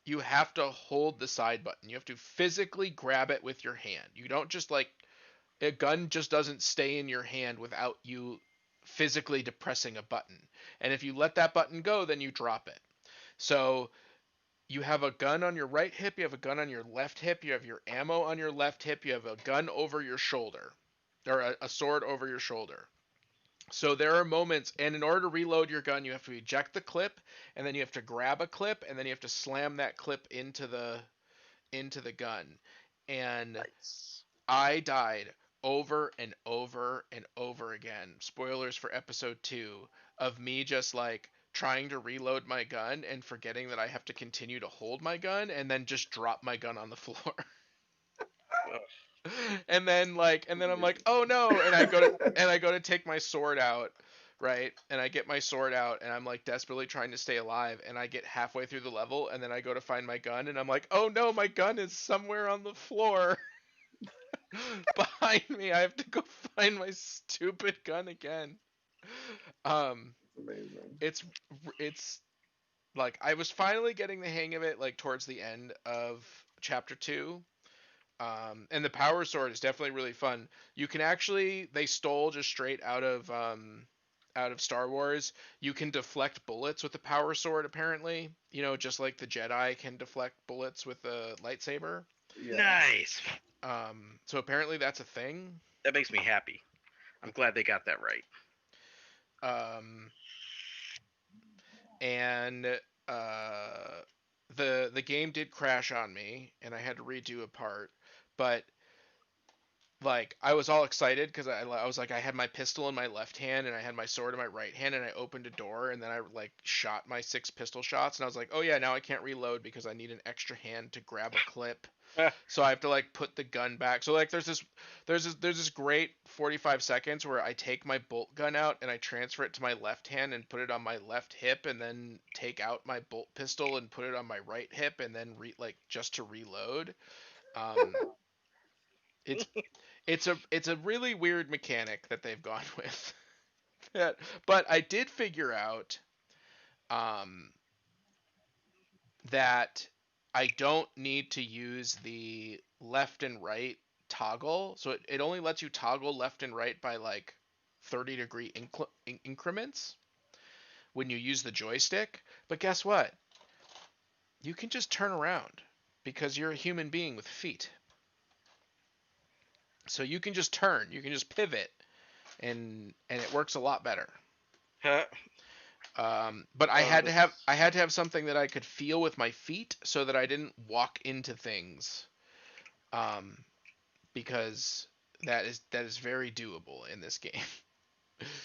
you have to hold the side button. You have to physically grab it with your hand. You don't just like, a gun just doesn't stay in your hand without you physically depressing a button. And if you let that button go, then you drop it. So you have a gun on your right hip, you have a gun on your left hip, you have your ammo on your left hip, you have a gun over your shoulder, or a sword over your shoulder. So there are moments, and in order to reload your gun, you have to eject the clip, and then you have to grab a clip, and then you have to slam that clip into the gun. And nice. I died over and over and over again. Spoilers for episode 2 of me just like trying to reload my gun and forgetting that I have to continue to hold my gun and then just drop my gun on the floor. and then I'm like, oh no, and I go to take my sword out, right? And I get my sword out and I'm like desperately trying to stay alive, and I get halfway through the level and then I go to find my gun and I'm like, oh no, my gun is somewhere on the floor. Behind me. I have to go find my stupid gun again. Amazing. It's like I was finally getting the hang of it like towards the end of chapter 2. And the power sword is definitely really fun. You can actually, they stole just straight out of Star Wars. You can deflect bullets with the power sword apparently. You know, just like the Jedi can deflect bullets with a lightsaber. Yeah. Nice. So apparently that's a thing. That makes me happy. I'm glad they got that right. And the game did crash on me, and I had to redo a part, but like I was all excited because I was like I had my pistol in my left hand and I had my sword in my right hand, and I opened a door and then I like shot my 6 pistol shots, and I was like, oh yeah, now I can't reload because I need an extra hand to grab a clip. So I have to like put the gun back. So like there's this great 45 seconds where I take my bolt gun out and I transfer it to my left hand and put it on my left hip, and then take out my bolt pistol and put it on my right hip, and then like just to reload. Um, it's it's a really weird mechanic that they've gone with. But I did figure out um, that I don't need to use the left and right toggle. So it only lets you toggle left and right by like 30-degree increments when you use the joystick. But guess what? You can just turn around because you're a human being with feet. So you can just turn, you can just pivot, and it works a lot better. But I had to have something that I could feel with my feet so that I didn't walk into things, because that is very doable in this game.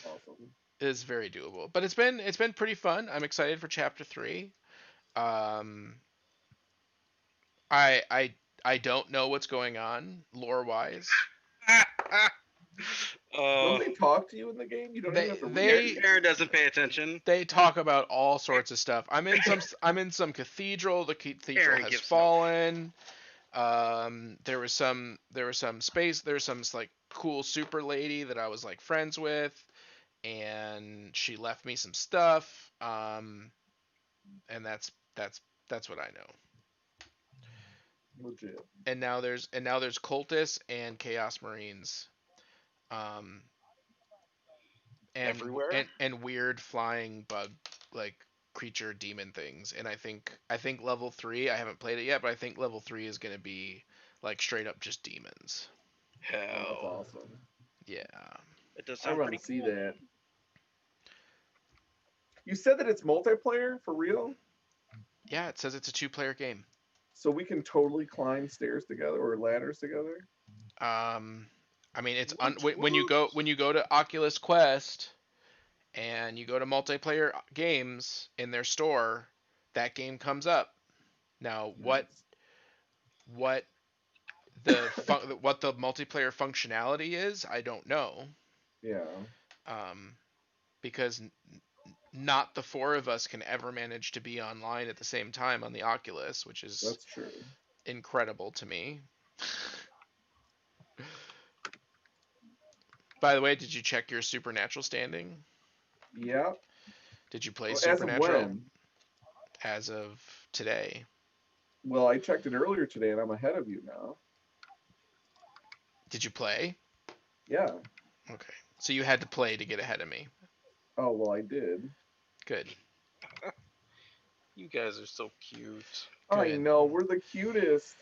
Awesome. It is very doable, but it's been pretty fun. I'm excited for chapter 3. Um, I don't know what's going on lore wise. Don't they talk to you in the game? You don't even have to read. Aaron doesn't pay attention. They talk about all sorts of stuff. I'm in some cathedral. The cathedral Aaron has gives fallen. There was some space. There's some like cool super lady that I was like friends with, and she left me some stuff. And that's what I know. Legit. And now there's cultists and chaos marines. Um, and Everywhere? and weird flying bug like creature demon things. And I think level 3, I haven't played it yet, but I think level 3 is going to be like straight up just demons. Hell. Oh, that's awesome. Yeah. It does I sound want pretty to see cool. that. You said that it's multiplayer for real? Yeah, it says it's a 2-player game. So we can totally climb stairs together or ladders together? I mean, it's when you go to Oculus Quest and you go to multiplayer games in their store, that game comes up. Now, Nice. what the multiplayer functionality is, I don't know. Yeah. Because not the 4 of us can ever manage to be online at the same time on the Oculus, which is That's true. incredible to me. By the way, did you check your Supernatural standing? Yeah. Did you play Well, Supernatural? As of when? As of today. Well, I checked it earlier today, and I'm ahead of you now. Did you play? Yeah. Okay. So you had to play to get ahead of me. Oh, well, I did. Good. You guys are so cute. I Good. know, we're the cutest.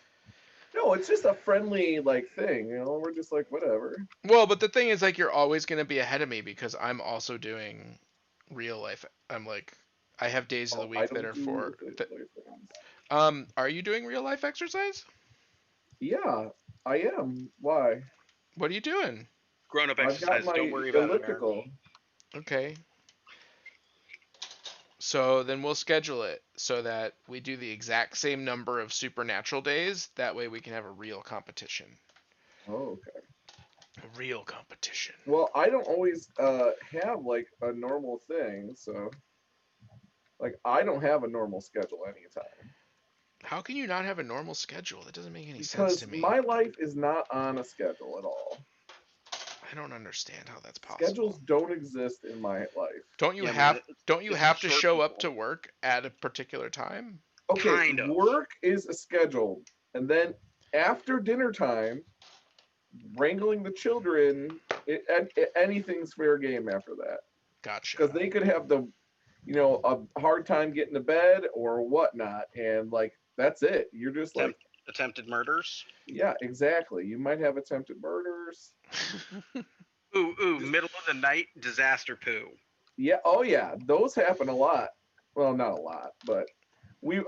No, it's just a friendly like thing, you know. We're just like whatever. Well, but the thing is, like, you're always gonna be ahead of me because I'm also doing real life. I'm like, I have days of the I week don't that are do for. life things. Are you doing real life exercise? Yeah, I am. Why? What are you doing? Grown-up I've got exercises. my Don't worry about it, Aaron. elliptical. Okay. So then we'll schedule it so that we do the exact same number of Supernatural days. That way we can have a real competition. Oh, okay. A real competition. Well, I don't always have like a normal thing, so like I don't have a normal schedule anytime. How can you not have a normal schedule? That doesn't make any sense Because to me. my life is not on a schedule at all. I don't understand how that's Schedules possible. don't exist in my life. Don't you Yeah, have man, don't you it's have for to short show up people. to work at a particular time? Okay, Kind of. work is a schedule, and then after dinner time, wrangling the children, anything's fair game after that. Gotcha. Because they could have a hard time getting to bed or whatnot, and like that's it. You're just like, Attempted murders. yeah, exactly. You might have attempted murders. Ooh, middle of the night disaster poo. Yeah, oh yeah, those happen a lot. Well, not a lot, but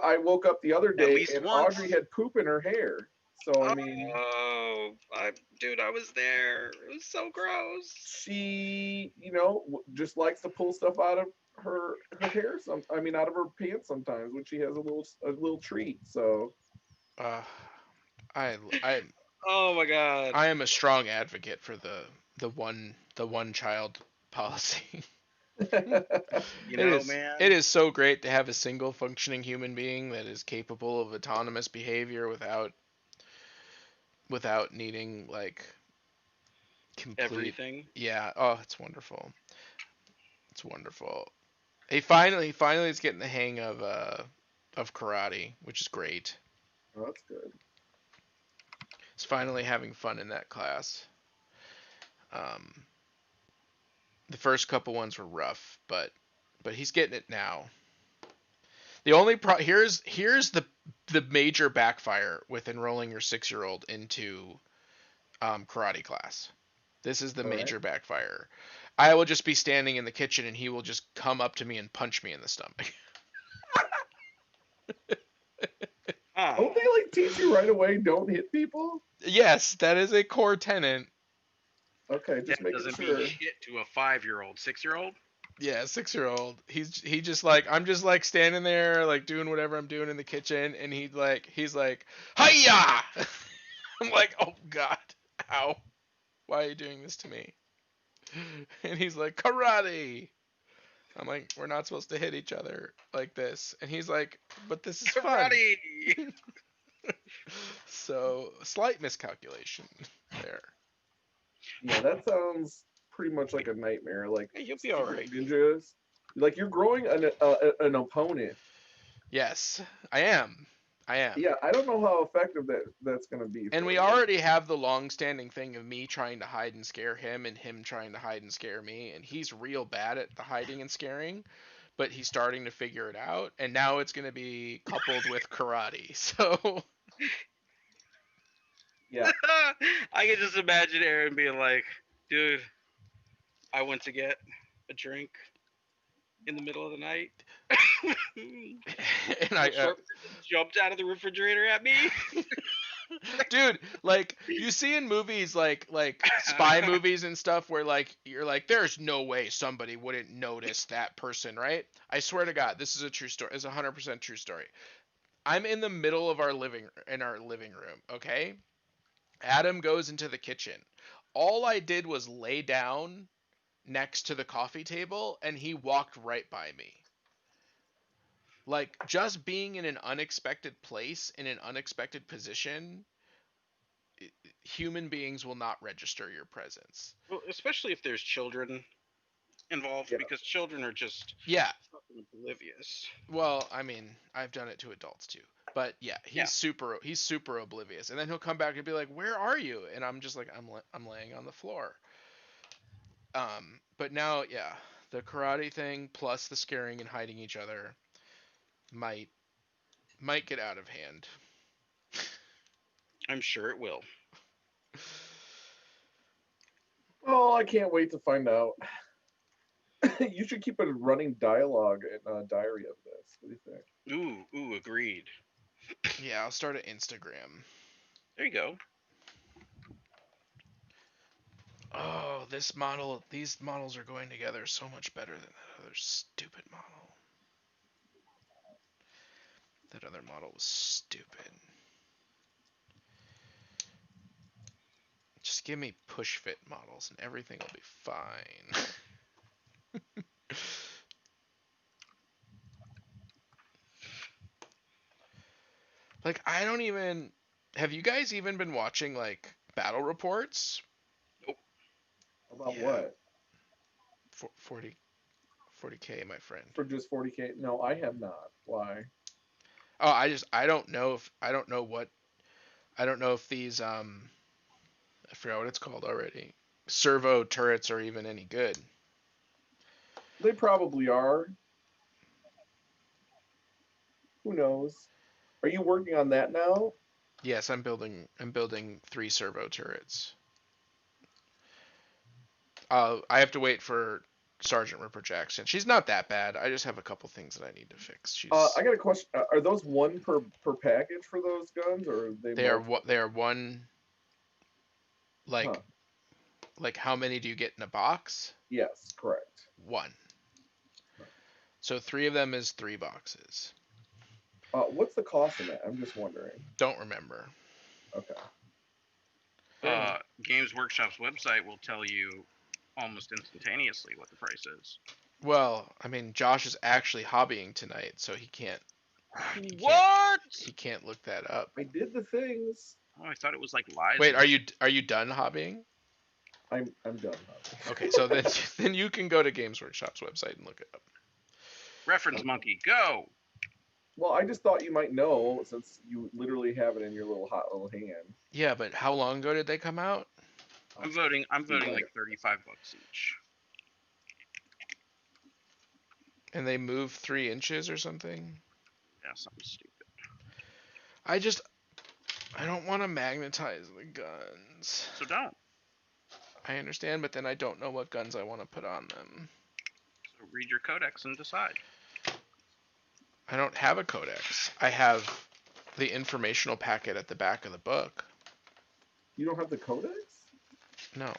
I woke up the other At day least and once. Audrey had poop in her hair. So I mean, Oh, dude, I was there. It was so gross. she, just likes to pull stuff out of her hair. Out of her pants sometimes when she has a little treat. So uh, I I Oh my god. I am a strong advocate for the one child policy. You It know, is man. it is so great to have a single functioning human being that is capable of autonomous behavior without needing like complete. Everything. Yeah, oh, it's wonderful. It's wonderful. He finally is getting the hang of karate, which is great. oh, that's good. He's finally having fun in that class. Um, the first couple ones were rough, but he's getting it now. The only here's the major backfire with enrolling your 6-year-old into karate class. This is the All right. major backfire. I will just be standing in the kitchen and he will just come up to me and punch me in the stomach. Huh. Don't they like teach you right away? Don't hit people. Yes, that is a core tenet. Okay, just That making doesn't sure. mean shit to a 5-year-old, 6-year-old. Yeah, 6-year-old. He just like I'm just like standing there like doing whatever I'm doing in the kitchen and he's like hiya. I'm like, oh god, ow, why are you doing this to me? And he's like karate. I'm like, we're not supposed to hit each other like this. And he's like, but this is fun. Karate. So slight miscalculation there. Yeah, that sounds pretty much like a nightmare. Like Hey, you'll be all secret right. ninjas. Like you're growing an opponent. Yes, I am. I am. Yeah, I don't know how effective that's gonna be And for we you. already have the long-standing thing of me trying to hide and scare him and him trying to hide and scare me, and he's real bad at the hiding and scaring, but he's starting to figure it out, and now it's going to be coupled with karate. So Yeah. I can just imagine Aaron being like, dude, I went to get a drink in the middle of the night. and I Jumped out of the refrigerator at me. dude, like you see in movies like spy movies and stuff where like you're like there's no way somebody wouldn't notice that person, right? I swear to god, this is a true story. It's a 100% true story. I'm in the middle of our living room, okay? Adam goes into the kitchen. All I did was lay down next to the coffee table and he walked right by me. Like just being in an unexpected place in an unexpected position, human beings will not register your presence. Well, especially if there's children involved, Yeah. because children are just Yeah. fucking oblivious. Well, I mean, I've done it to adults too. But yeah, he's super oblivious. And then he'll come back and be like, "Where are you?" And I'm just like, I'm laying on the floor. But now, yeah, the karate thing plus the scaring and hiding each other might get out of hand. I'm sure it will. Oh, I can't wait to find out. You should keep a running dialogue and diary of this. What do you think? Ooh, agreed. Yeah, I'll start an Instagram. There you go. Oh, these models are going together so much better than that other stupid model. That other model was stupid. Just give me push fit models and everything will be fine. Like, I don't even. Have you guys even been watching, like, battle reports? Nope. About Yeah. what? 40K, my friend. For just 40K? No, I have not. Why? Oh, I don't know if these I forgot what it's called already. Servo turrets are even any good. They probably are. Who knows? Are you working on that now? Yes, I'm building 3 servo turrets. I have to wait for Sergeant Ripper Jackson. She's not that bad. I just have a couple things that I need to fix. I got a question. Are those one per package for those guns, or are they multiple? They are one, like Huh. like how many do you get in a box? Yes, correct. 1. So 3 of them is 3 boxes. What's the cost of that? I'm just wondering. Don't remember. Okay. Games Workshop's website will tell you almost instantaneously what the price is. Well, I mean, Josh is actually hobbying tonight, so he can't look that up. I did the things. Oh, I thought it was like lies. Wait, are you done hobbying? I'm done. Okay, so then you can go to Games Workshop's website and look it up. Reference monkey, go. Well, I just thought you might know since you literally have it in your little hot little hand. Yeah, but how long ago did they come out? I'm voting like $35 each. And they moved 3 inches or something? Yeah, something stupid. I don't want to magnetize the guns. So don't. I understand, but then I don't know what guns I want to put on them. So read your codex and decide. I don't have a codex. I have the informational packet at the back of the book. You don't have the codex? No.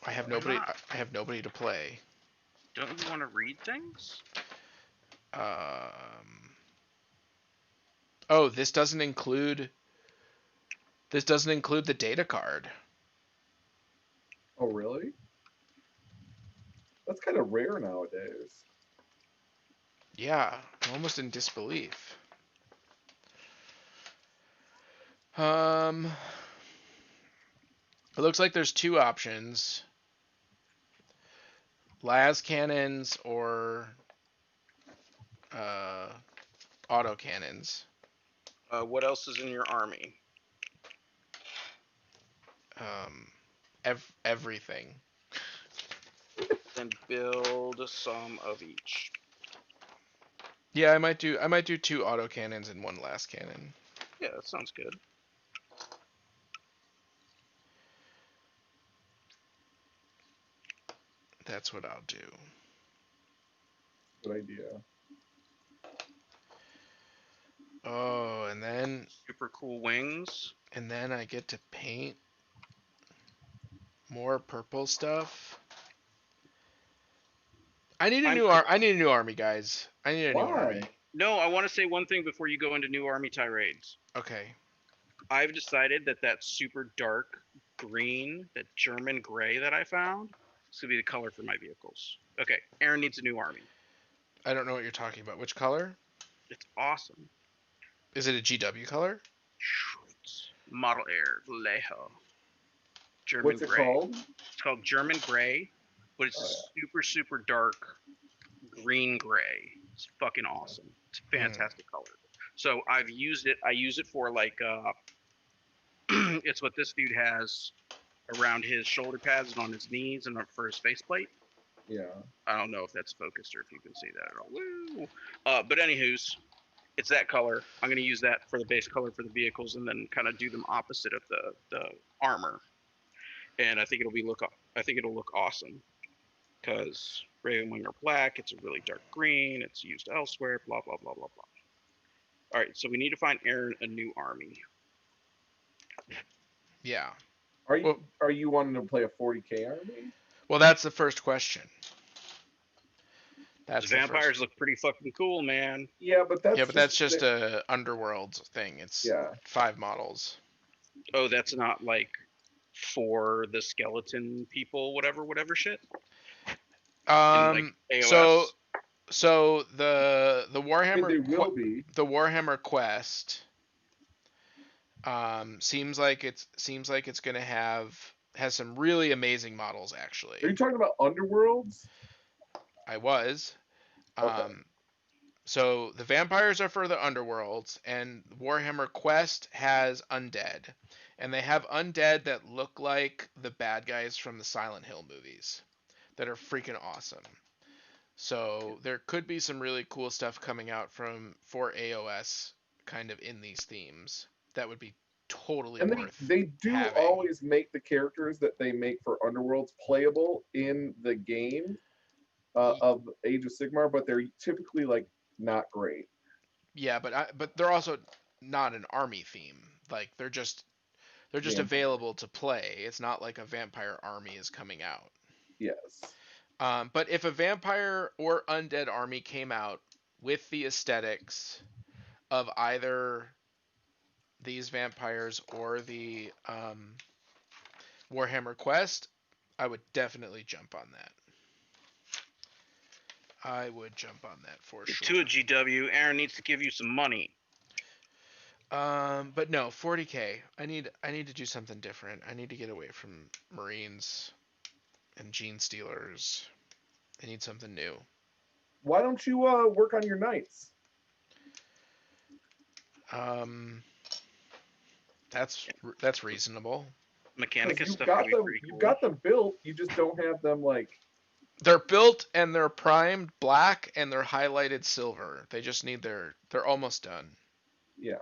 I have Why nobody not? I have nobody to play. Don't you want to read things? Oh, this doesn't include the data card. Oh, really? That's kind of rare nowadays. Yeah, I'm almost in disbelief. It looks like there's 2 options. Las cannons or auto cannons. What else is in your army? Everything. Then build some of each. Yeah, I might do 2 auto cannons and 1 las cannon. Yeah, that sounds good. That's what I'll do. Good idea. Oh, and then Super cool wings. I get to paint more purple stuff. I need a new army, guys. I need a new army. No, I want to say one thing before you go into new army tirades. Okay. I've decided that super dark green, that German gray that I found, is going to be the color for my vehicles. Okay, Aaron needs a new army. I don't know what you're talking about. Which color? It's awesome. Is it a GW color? Model Air Leho. German What's it gray. called? It's called German gray, but it's super, super dark green gray. It's fucking awesome. It's a fantastic color. So I've used it. I use it for like, it's what this dude has around his shoulder pads and on his knees and for his faceplate. Yeah. I don't know if that's focused or if you can see that at all. Woo! But anywho's, it's that color. I'm going to use that for the base color for the vehicles and then kind of do them opposite of the armor. And I think it'll look awesome because Ravenwing are black. It's a really dark green. It's used elsewhere. Blah blah blah blah blah. All right, so we need to find Aaron a new army. Yeah. Are you wanting to play a 40K army? Well, that's the first question. The vampires look pretty fucking cool, man. Yeah, but that's just a underworld thing. It's 5 models. Oh, that's not like for the skeleton people, whatever shit. So the Warhammer the Warhammer Quest seems like it's gonna have has some really amazing models actually. Are you talking about Underworlds? I was. Okay. So the vampires are for the underworlds, and Warhammer Quest has undead. And they have undead that look like the bad guys from the Silent Hill movies that are freaking awesome. So there could be some really cool stuff coming out for AOS kind of in these themes. That would be totally And worth they do having. always make the characters that they make for Underworlds playable in the game of Age of Sigmar, but they're typically like not great. Yeah, but they're also not an army theme. Like they're just Vampire. available to play. It's not like a vampire army is coming out. Yes. But if a vampire or undead army came out with the aesthetics of either these vampires or the Warhammer Quest, I would definitely jump on that. I would jump on that for sure. To a GW, Aaron needs to give you some money. But no, 40K. I need to do something different. I need to get away from Marines and Gene Stealers. I need something new. Why don't you work on your knights? That's reasonable. Mechanica You've stuff got could be them. pretty cool. You've got them built. You just don't have them like. They're built and they're primed black and they're highlighted silver. They just need they're almost done. Yeah.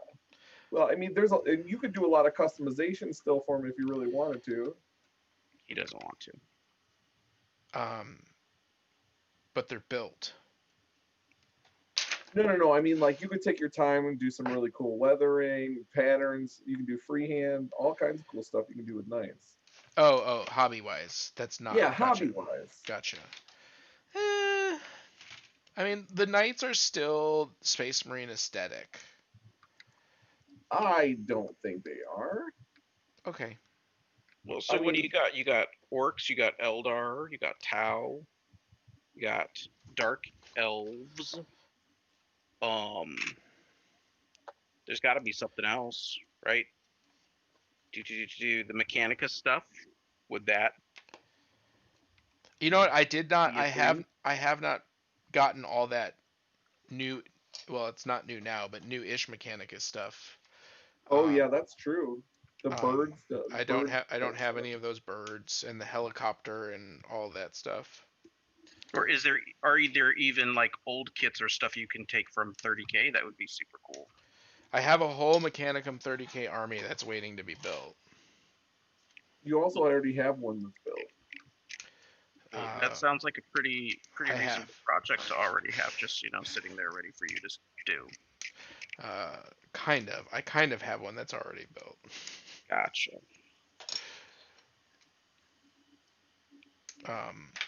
Well, I mean, and you could do a lot of customization still for them if you really wanted to. He doesn't want to. But they're built. No. I mean, like you could take your time and do some really cool weathering patterns. You can do freehand, all kinds of cool stuff you can do with knights. Oh, hobby wise. That's not. Yeah, gotcha. hobby wise. Gotcha. I mean, the knights are still Space Marine aesthetic. I don't think they are. Okay. Well, so what do you got? You got orcs, you got Eldar, you got Tau, you got Dark Elves. There's got to be something else, right? Do the Mechanica stuff with that. You know what? I did not. I have not gotten all that new. Well, it's not new now, but new-ish Mechanica stuff. Oh yeah, that's true. The birds. I don't have any of those birds and the helicopter and all that stuff. Or are there even like old kits or stuff you can take from 30K? That would be super cool. I have a whole Mechanicum 30K army that's waiting to be built. You also already have one that's built. That sounds like a pretty reasonable project to already have, just sitting there ready for you to do. Kind of. I kind of have one that's already built. Gotcha.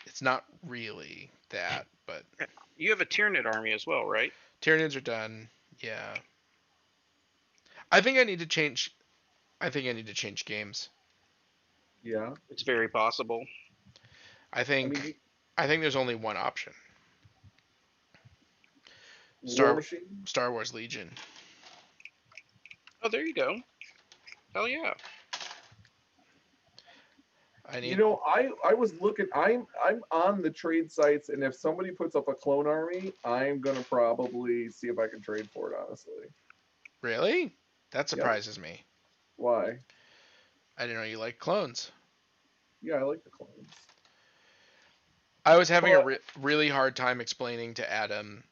It's not really that, but you have a Tyranid army as well, right? Tyranids are done. Yeah. I think I need to change games. Yeah, it's very possible. I think there's only one option. Star Wars Legion. Oh, there you go. Hell yeah. I was looking. I'm on the trade sites, and if somebody puts up a clone army, I'm gonna probably see if I can trade for it. Honestly. Really? That surprises me. Why? I didn't know you liked clones. Yeah, I like the clones. I was having a really hard time explaining to Adam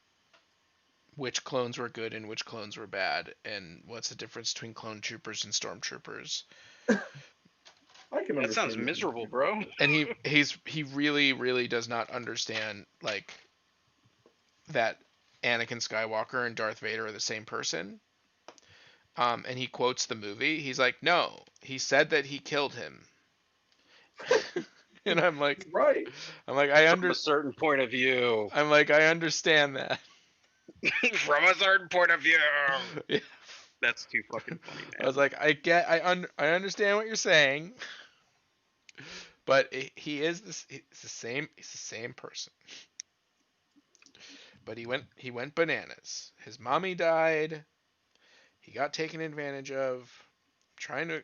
which clones were good and which clones were bad, and what's the difference between clone troopers and stormtroopers. I can understand. That sounds miserable, bro. And he really, really does not understand like that Anakin Skywalker and Darth Vader are the same person. And he quotes the movie. He's like, no, he said that he killed him. And I'm like, right. I'm like, from a certain point of view. I'm like, I understand that. From a certain point of view. Yeah. That's too fucking funny, man. I was like, I understand what you're saying, but he is he's the same person. But he went bananas. His mommy died. He got taken advantage of. I'm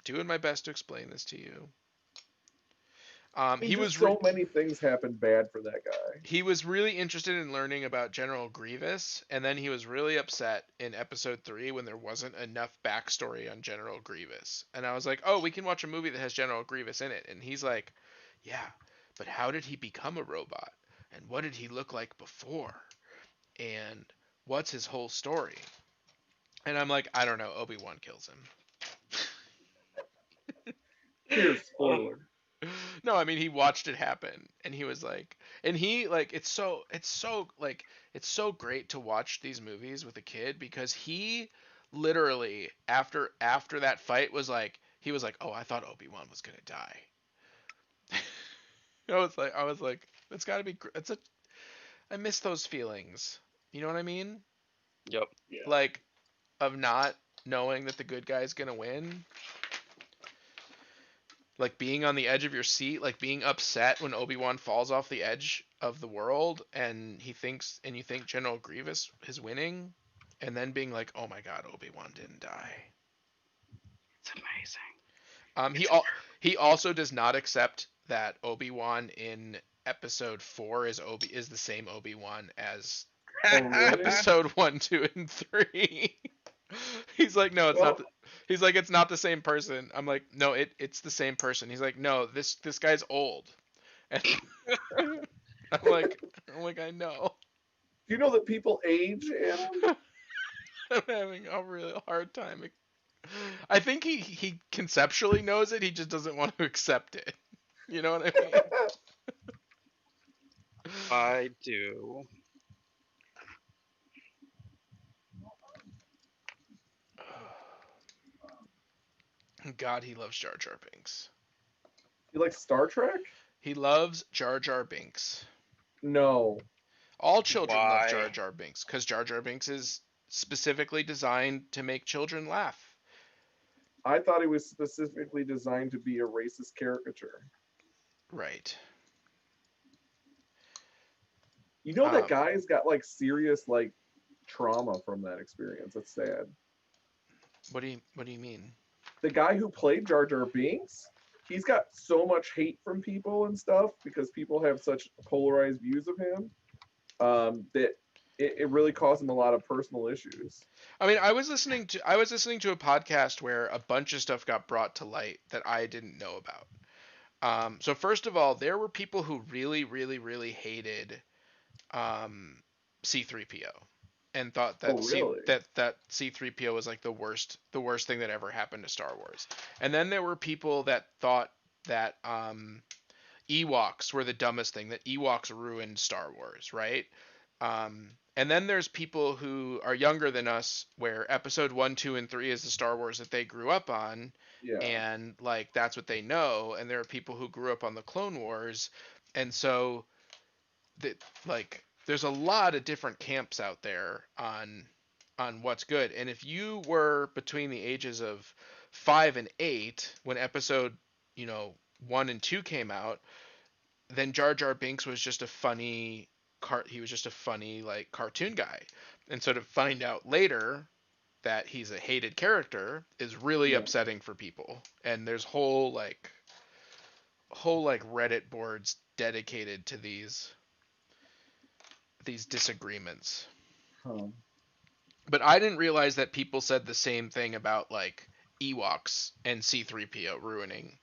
doing my best to explain this to you. He was so many things happened bad for that guy. He was really interested in learning about General Grievous, and then he was really upset in episode 3 when there wasn't enough backstory on General Grievous. And I was like, oh, we can watch a movie that has General Grievous in it. And he's like, yeah, but how did he become a robot? And what did he look like before? And what's his whole story? And I'm like, I don't know, Obi-Wan kills him. Here's spoiler. No, I mean, he watched it happen, and he was like, and he like, it's so great to watch these movies with a kid, because he literally after that fight was like, he was like, oh, I thought Obi-Wan was gonna die. I was like, it's gotta be, I miss those feelings. You know what I mean? Yep. Yeah. Like, of not knowing that the good guy's gonna win. Like being on the edge of your seat, like being upset when Obi-Wan falls off the edge of the world and you think General Grievous is winning, and then being like, oh my god, Obi-Wan didn't die. It's amazing. He also does not accept that Obi-Wan in episode 4 is the same Obi-Wan as episode 1, 2, and 3. He's like, no, it's not. He's like, it's not the same person. I'm like, no, it's the same person. He's like, no, this guy's old. And I'm like, I know. Do you know that people age, Adam? I'm having a really hard time. I think he conceptually knows it. He just doesn't want to accept it. You know what I mean? I do. God, he loves Jar Jar Binks. You like Star Trek? He loves Jar Jar Binks. No. All children Why? love Jar Jar Binks, because Jar Jar Binks is specifically designed to make children laugh. I thought he was specifically designed to be a racist caricature. Right. You know that guy's got like serious like trauma from that experience. It's sad. What do you mean? The guy who played Jar Jar Binks, he's got so much hate from people and stuff because people have such polarized views of him, that it really caused him a lot of personal issues. I mean, I was listening to a podcast where a bunch of stuff got brought to light that I didn't know about. So first of all, there were people who really, really, really hated C-3PO and thought that that C-3PO was like the worst thing that ever happened to Star Wars. And then there were people that thought that Ewoks were the dumbest thing, that Ewoks ruined Star Wars, right? And then there's people who are younger than us, where episode 1, 2, and 3 is the Star Wars that they grew up on, and like that's what they know. And there are people who grew up on the Clone Wars, and so that like there's a lot of different camps out there on what's good. And if you were between the ages of 5 and 8 when episode 1 and 2 came out, then Jar Jar Binks was just a funny like cartoon guy. And so to find out later that he's a hated character is really upsetting for people. And there's whole Reddit boards dedicated to these disagreements. But I didn't realize that people said the same thing about like Ewoks and C-3PO ruining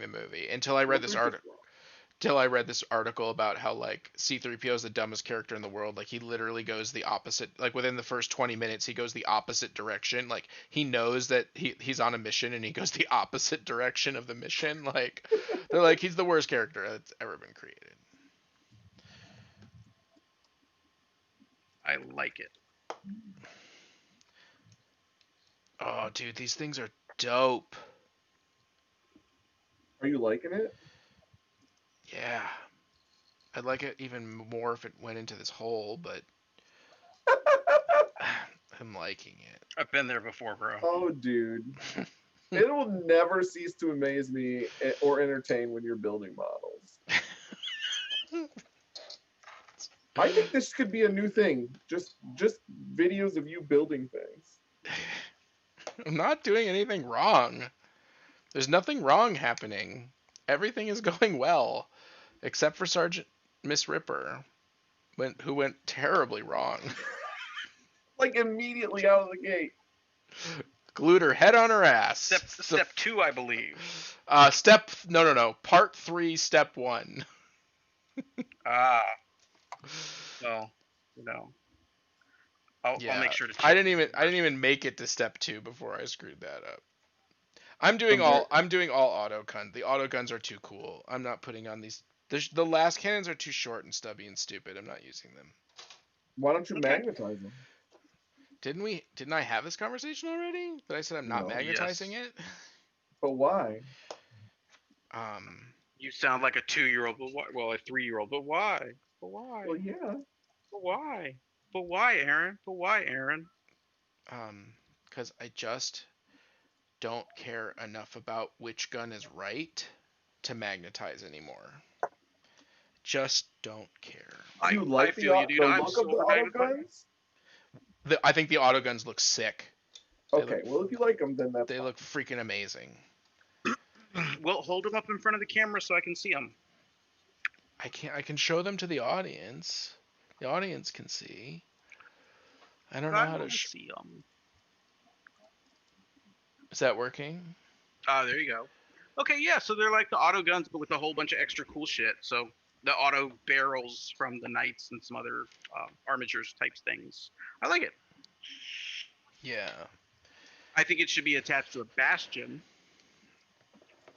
the movie until I read this article about how like C-3PO is the dumbest character in the world. Like he literally goes the opposite, like within the first 20 minutes he goes the opposite direction. Like he knows that he's on a mission and he goes the opposite direction of the mission. Like they're like, he's the worst character that's ever been created. I like it. Oh, dude, these things are dope. Are you liking it? Yeah. I'd like it even more if it went into this hole, but I'm liking it. I've been there before, bro. Oh, dude. It will never cease to amaze me or entertain when you're building models. I think this could be a new thing. Just videos of you building things. I'm not doing anything wrong. There's nothing wrong happening. Everything is going well, except for Sergeant Miss Ripper, who went terribly wrong. Like immediately out of the gate. Glued her head on her ass. Step 2, I believe. No. Part 3, step 1. Well, I'll make sure to check. I didn't even make it to step 2 before I screwed that up. I'm doing all autogun. The autoguns are too cool. I'm not putting on these. The last cannons are too short and stubby and stupid. I'm not using them. Why don't you magnetize them? Didn't I have this conversation already? That I said I'm not magnetizing it? But why? You sound like a 2-year-old, but why? Well, a 3-year-old, but why? But why? Well, yeah. But why? But why, Aaron? But why, Aaron? Because I just don't care enough about which gun is right to magnetize anymore. Just don't care. Do you like the look of the autoguns? I think the autoguns look sick. Okay, well if you like them, then they look freaking amazing. Well, hold them up in front of the camera so I can see them. I can show them to the audience. The audience can see. I don't know how to see them. Is that working? There you go. Okay, yeah, so they're like the auto guns, but with a whole bunch of extra cool shit. So the auto barrels from the knights and some other armatures types things. I like it. Yeah. I think it should be attached to a bastion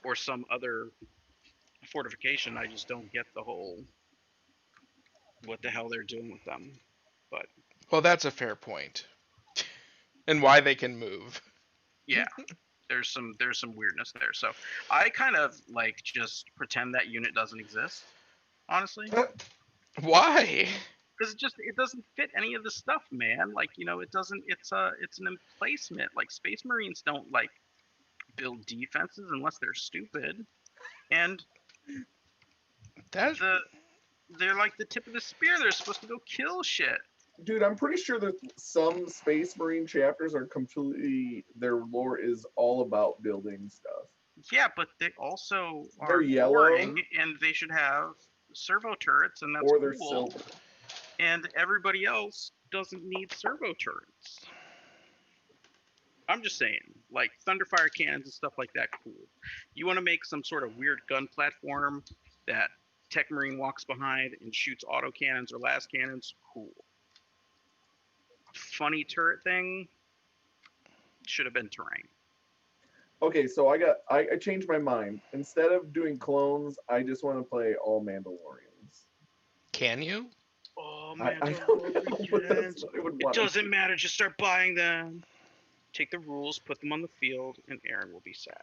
or some other fortification. I just don't get the whole what the hell they're doing with them. But well, that's a fair point. And why they can move. Yeah. There's some weirdness there. So I kind of like just pretend that unit doesn't exist, honestly. Why? Because it doesn't fit any of the stuff, man. Like, it doesn't. It's an emplacement. Like Space Marines don't like build defenses unless they're stupid, and they're like the tip of the spear. They're supposed to go kill shit. Dude, I'm pretty sure that some Space Marine chapters are completely, their lore is all about building stuff. Yeah, but they also are boring, and they should have servo turrets, and that's or they're cool. silver. And everybody else doesn't need servo turrets. I'm just saying, like Thunderfire cannons and stuff like that, cool. You want to make some sort of weird gun platform that Tech Marine walks behind and shoots auto cannons or las cannons, cool. Funny turret thing should have been terrain. Okay, so I changed my mind. Instead of doing clones, I just want to play all Mandalorians. Can you? Oh, Mandalorians. It doesn't matter. Just start buying them. Take the rules, put them on the field, and Aaron will be sad.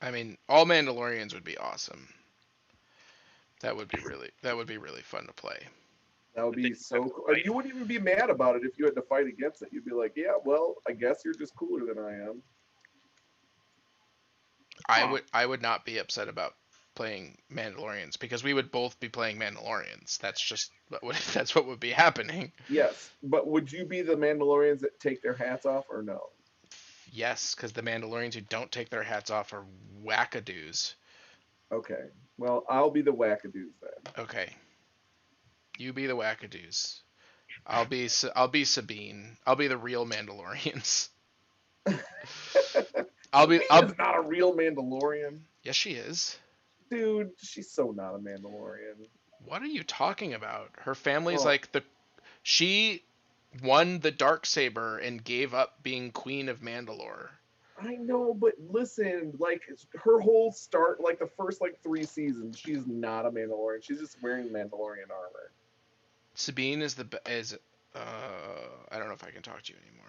I mean, all Mandalorians would be awesome. That would be really fun to play. That would be so cool. You wouldn't even be mad about it if you had to fight against it. You'd be like, yeah, well, I guess you're just cooler than I am. I would not be upset about playing Mandalorians because we would both be playing Mandalorians. That's what would be happening. Yes, but would you be the Mandalorians that take their hats off or no? Yes, because the Mandalorians who don't take their hats off are wackadoos. Okay, well, I'll be the wackadoos then. Okay. You be the wackadoos. I'll be Sabine. I'll be the real Mandalorians. Sabine's not a real Mandalorian. Yes, she is. Dude, she's so not a Mandalorian. What are you talking about? Her family's she won the Darksaber and gave up being Queen of Mandalore. I know, but listen, like her whole start, like the first 3 seasons, she's not a Mandalorian. She's just wearing Mandalorian armor. Sabine is I don't know if I can talk to you anymore.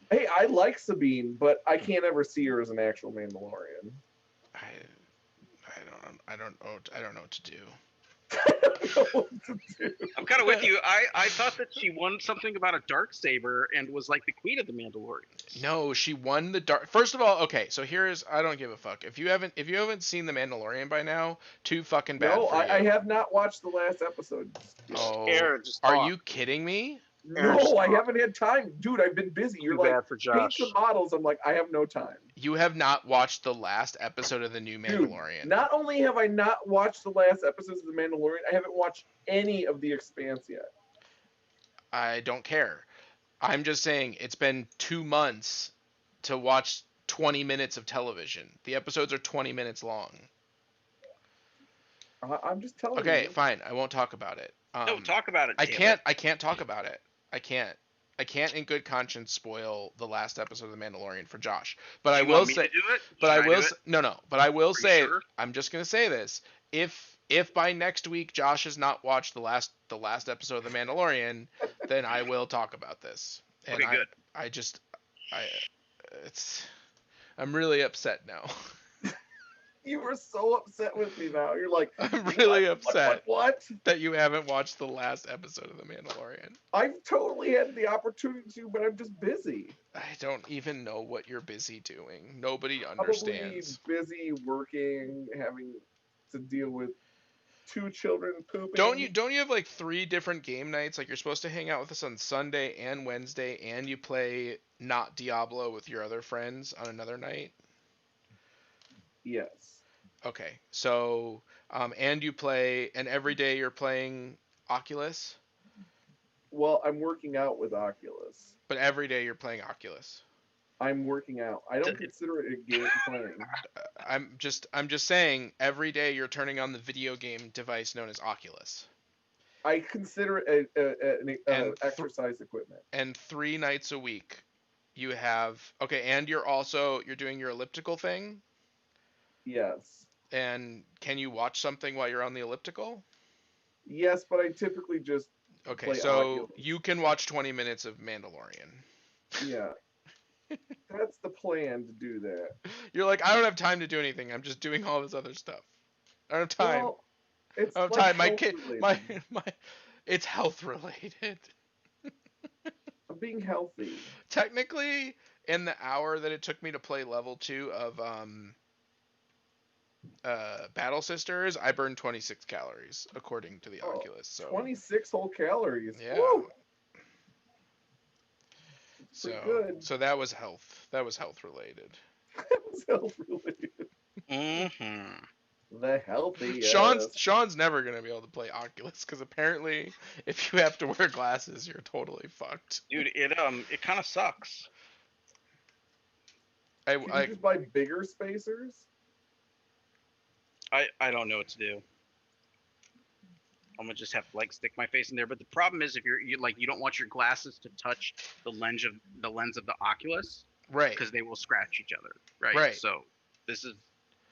Hey, I like Sabine, but I can't ever see her as an actual Mandalorian. I don't know what to do. I'm kind of with you. I thought that she won something about a Darksaber and was like the queen of the Mandalorians. No, she won the dark. First of all, okay, so I don't give a fuck. If you haven't seen The Mandalorian by now, too fucking bad. No, I have not watched the last episode. Oh, Aaron, are you kidding me? No, I haven't had time. Dude, I've been busy. You're Too like, bad for paint Josh. some models. I'm like, I have no time. You have not watched the last episode of the new Dude, Mandalorian. not only have I not watched the last episodes of The Mandalorian, I haven't watched any of The Expanse yet. I don't care. I'm just saying it's been 2 months to watch 20 minutes of television. The episodes are 20 minutes long. I'm just telling you. Okay, fine. I won't talk about it. No, talk about it. I damn can't. it. I can't talk about it. I can't. I can't, in good conscience, spoil the last episode of The Mandalorian for Josh. But Do I you will want me say. to do it? But Should I will. do it? No. But I will you say. sure? I'm just gonna say this. If by next week Josh has not watched the last episode of The Mandalorian, then I will talk about this. And Okay, good. I'm really upset now. You were so upset with me now. You're like, I'm really upset What? that you haven't watched the last episode of The Mandalorian. I've totally had the opportunity to, but I'm just busy. I don't even know what you're busy doing. Nobody understands. Probably busy working, having to deal with 2 children pooping. Don't you have like 3 different game nights? Like you're supposed to hang out with us on Sunday and Wednesday, and you play not Diablo with your other friends on another night? Yes. Okay, so and you play, and every day you're playing Oculus, Well, I'm working out with Oculus. but every day you're playing Oculus. I'm working out. I don't consider it a game playing. I'm just saying every day you're turning on the video game device known as Oculus. I consider it an And exercise equipment. And 3 nights a week you have, okay, and you're doing your elliptical thing. Yes. And can you watch something while you're on the elliptical? Yes, but I typically just Okay, play so Oculus. you can watch 20 minutes of Mandalorian. Yeah. That's the plan to do that. You're like, I don't have time to do anything. I'm just doing all this other stuff. I don't have time. Well, it's I don't have like time. My health kid, related. my, it's health related. I'm being healthy. Technically, in the hour that it took me to play level 2 of Battle Sisters, I burned 26 calories according to the Oculus. So 26 whole calories. yeah. Woo! So good. so that was health. That was health related. That was health related. Mm-hmm. The healthy. Sean's never gonna be able to play Oculus because apparently if you have to wear glasses, you're totally fucked. Dude, it kind of sucks. Can you just buy bigger spacers? I don't know what to do. I'm gonna just have to like stick my face in there. But the problem is if you don't want your glasses to touch the lens of the Oculus, right? Because they will scratch each other, right? Right. So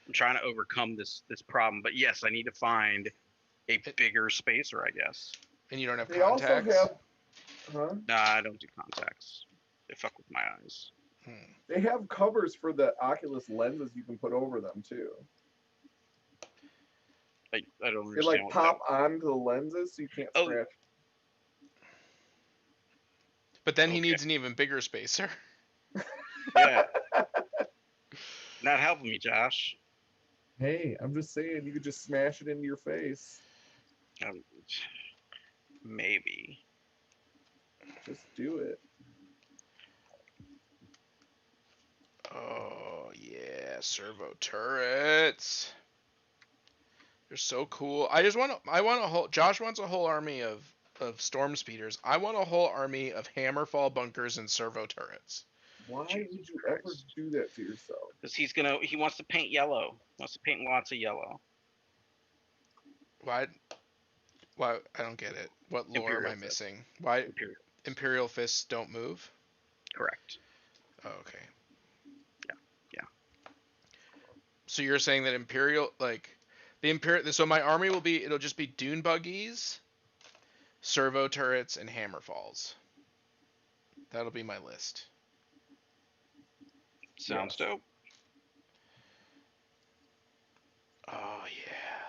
I'm trying to overcome this problem. But yes, I need to find a bigger spacer, I guess. And you don't have They contacts? also have, huh? Nah, I don't do contacts. They fuck with my eyes. They have covers for the Oculus lenses you can put over them too. I don't understand. They like what pop onto the lenses so you can't Oh. scratch. But then he Okay. needs an even bigger spacer. Yeah. Not helping me, Josh. Hey, I'm just saying you could just smash it into your face. Maybe. Just do it. Oh yeah, servo turrets. They're so cool. Josh wants a whole army of storm speeders. I want a whole army of hammerfall bunkers and servo turrets. Why Jesus would you ever Christ. do that to yourself? Because he wants to paint yellow. He wants to paint lots of yellow. Why? I don't get it. What lore Imperial am I Fist. missing? Why Imperial. Imperial fists don't move? Correct. Oh, okay. Yeah. So you're saying that so my army it'll just be dune buggies, servo turrets, and hammerfalls. That'll be my list. Sounds dope. Oh yeah.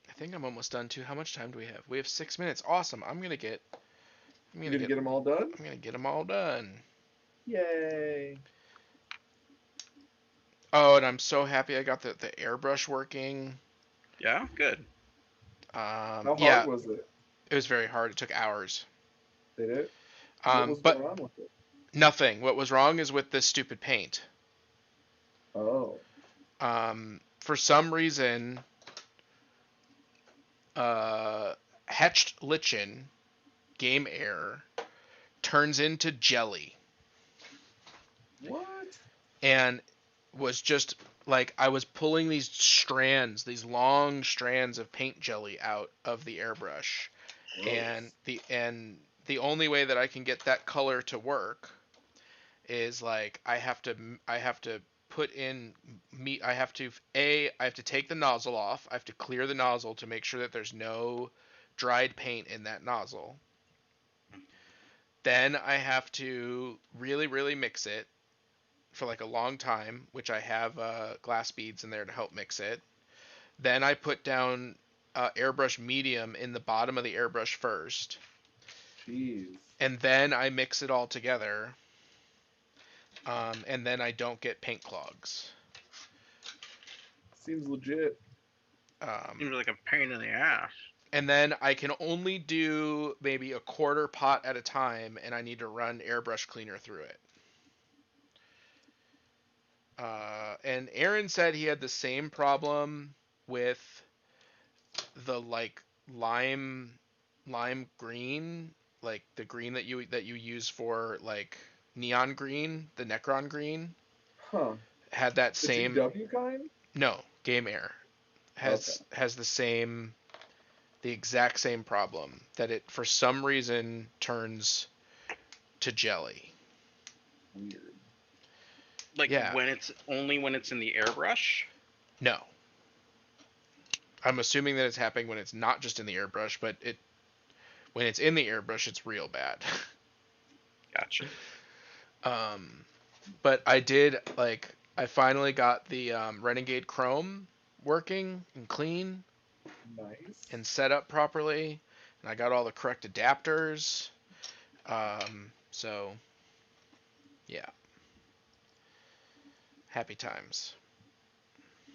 I think I'm almost done too. How much time do we have? We have 6 minutes. Awesome. I'm gonna get them all done? I'm gonna get them all done. Yay! Oh, and I'm so happy I got the airbrush working. Yeah, good. How hard Yeah, was it? It was very hard. It took hours. Did it? What was But going on with it? nothing. What was wrong is with this stupid paint. Oh. For some reason, Hatched Lichen, game error, turns into jelly. What? And was just like, I was pulling these strands, these long strands of paint jelly out of the airbrush. Gross. And the only way that I can get that color to work is like I have to put in meat. I have to take the nozzle off. I have to clear the nozzle to make sure that there's no dried paint in that nozzle. Then I have to really, really mix it for like a long time, which I have glass beads in there to help mix it. Then I put down airbrush medium in the bottom of the airbrush first. Jeez. And then I mix it all together. And then I don't get paint clogs. Seems legit. Seems like a pain in the ass. And then I can only do maybe a quarter pot at a time, and I need to run airbrush cleaner through it. And Aaron said he had the same problem with the like lime green, like the green that you use for like neon green, the Necron green. Huh. Had that The same GW kind? No, Game Air has the exact same problem, that it for some reason turns to jelly. Weird. Like Yeah. when it's in the airbrush? No. I'm assuming that it's happening when it's not just in the airbrush, but when it's in the airbrush, it's real bad. Gotcha. But I finally got the Renegade Chrome working and clean Nice. and set up properly, and I got all the correct adapters. So yeah. Happy times.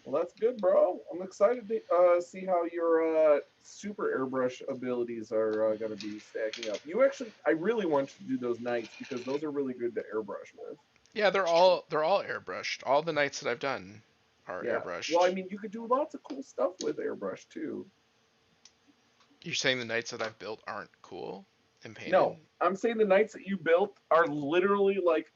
Well, that's good, bro. I'm excited to see how your super airbrush abilities are going to be stacking up. I really want you to do those knights because those are really good to airbrush with. Yeah, they're all airbrushed. All the knights that I've done are airbrushed. Well, I mean, you could do lots of cool stuff with airbrush too. You're saying the knights that I've built aren't cool and painted? No, I'm saying the knights that you built are literally like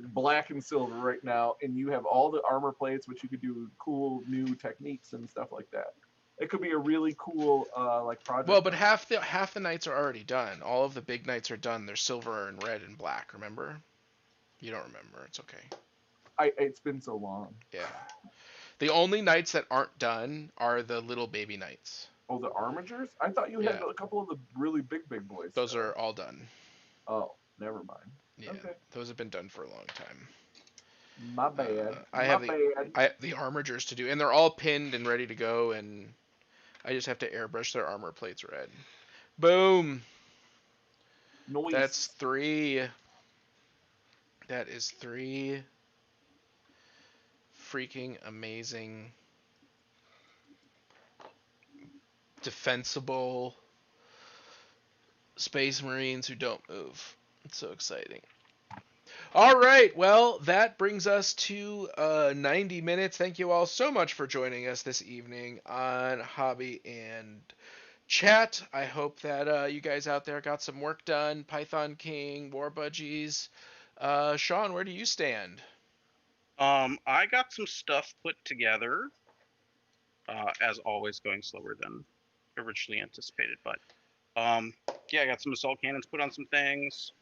black and silver right now, and you have all the armor plates, which you could do cool new techniques and stuff like that. It could be a really cool like project. Well, but half the knights are already done. All of the big knights are done. They're silver and red and black. Remember? You don't remember? It's okay. It's been so long. Yeah. The only knights that aren't done are the little baby knights. Oh, the armigers? I thought you had a couple of the really big boys. Those are all done. Oh, never mind. Yeah, okay. Those have been done for a long time. My bad. I have the armigers to do, and they're all pinned and ready to go, and I just have to airbrush their armor plates red. Boom. Noise. That's 3. That is 3 freaking amazing, defensible Space Marines who don't move. It's so exciting. All right, well, that brings us to 90 minutes. Thank you all so much for joining us this evening on Hobby and Chat. I hope that you guys out there got some work done. Python King, War Budgies. Sean, where do you stand? I got some stuff put together. As always, going slower than originally anticipated, but yeah, I got some assault cannons put on some things.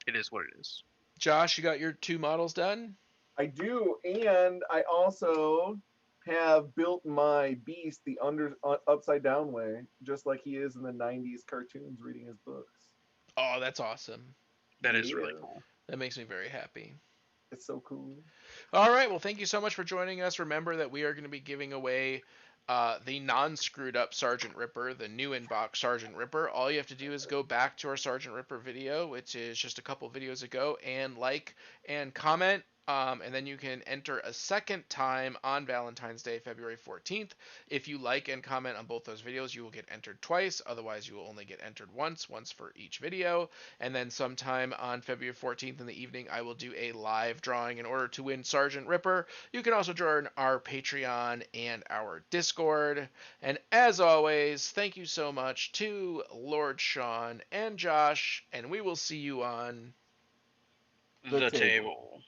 It is what it is. Josh, you got your 2 models done? I do, and I also have built my beast the upside down way, just like he is in the 90s cartoons reading his books. Oh, that's awesome. That is really cool. That makes me very happy. It's so cool. All right, well, thank you so much for joining us. Remember that we are going to be giving away the non-screwed up Sergeant Ripper, the new inbox Sergeant Ripper. All you have to do is go back to our Sergeant Ripper video, which is just a couple videos ago, and like and comment And then you can enter a second time on Valentine's Day, February 14th. If you like and comment on both those videos, you will get entered twice. Otherwise, you will only get entered once for each video. And then sometime on February 14th in the evening, I will do a live drawing in order to win Sergeant Ripper. You can also join our Patreon and our Discord. And as always, thank you so much to Lord Sean and Josh, and we will see you on The table.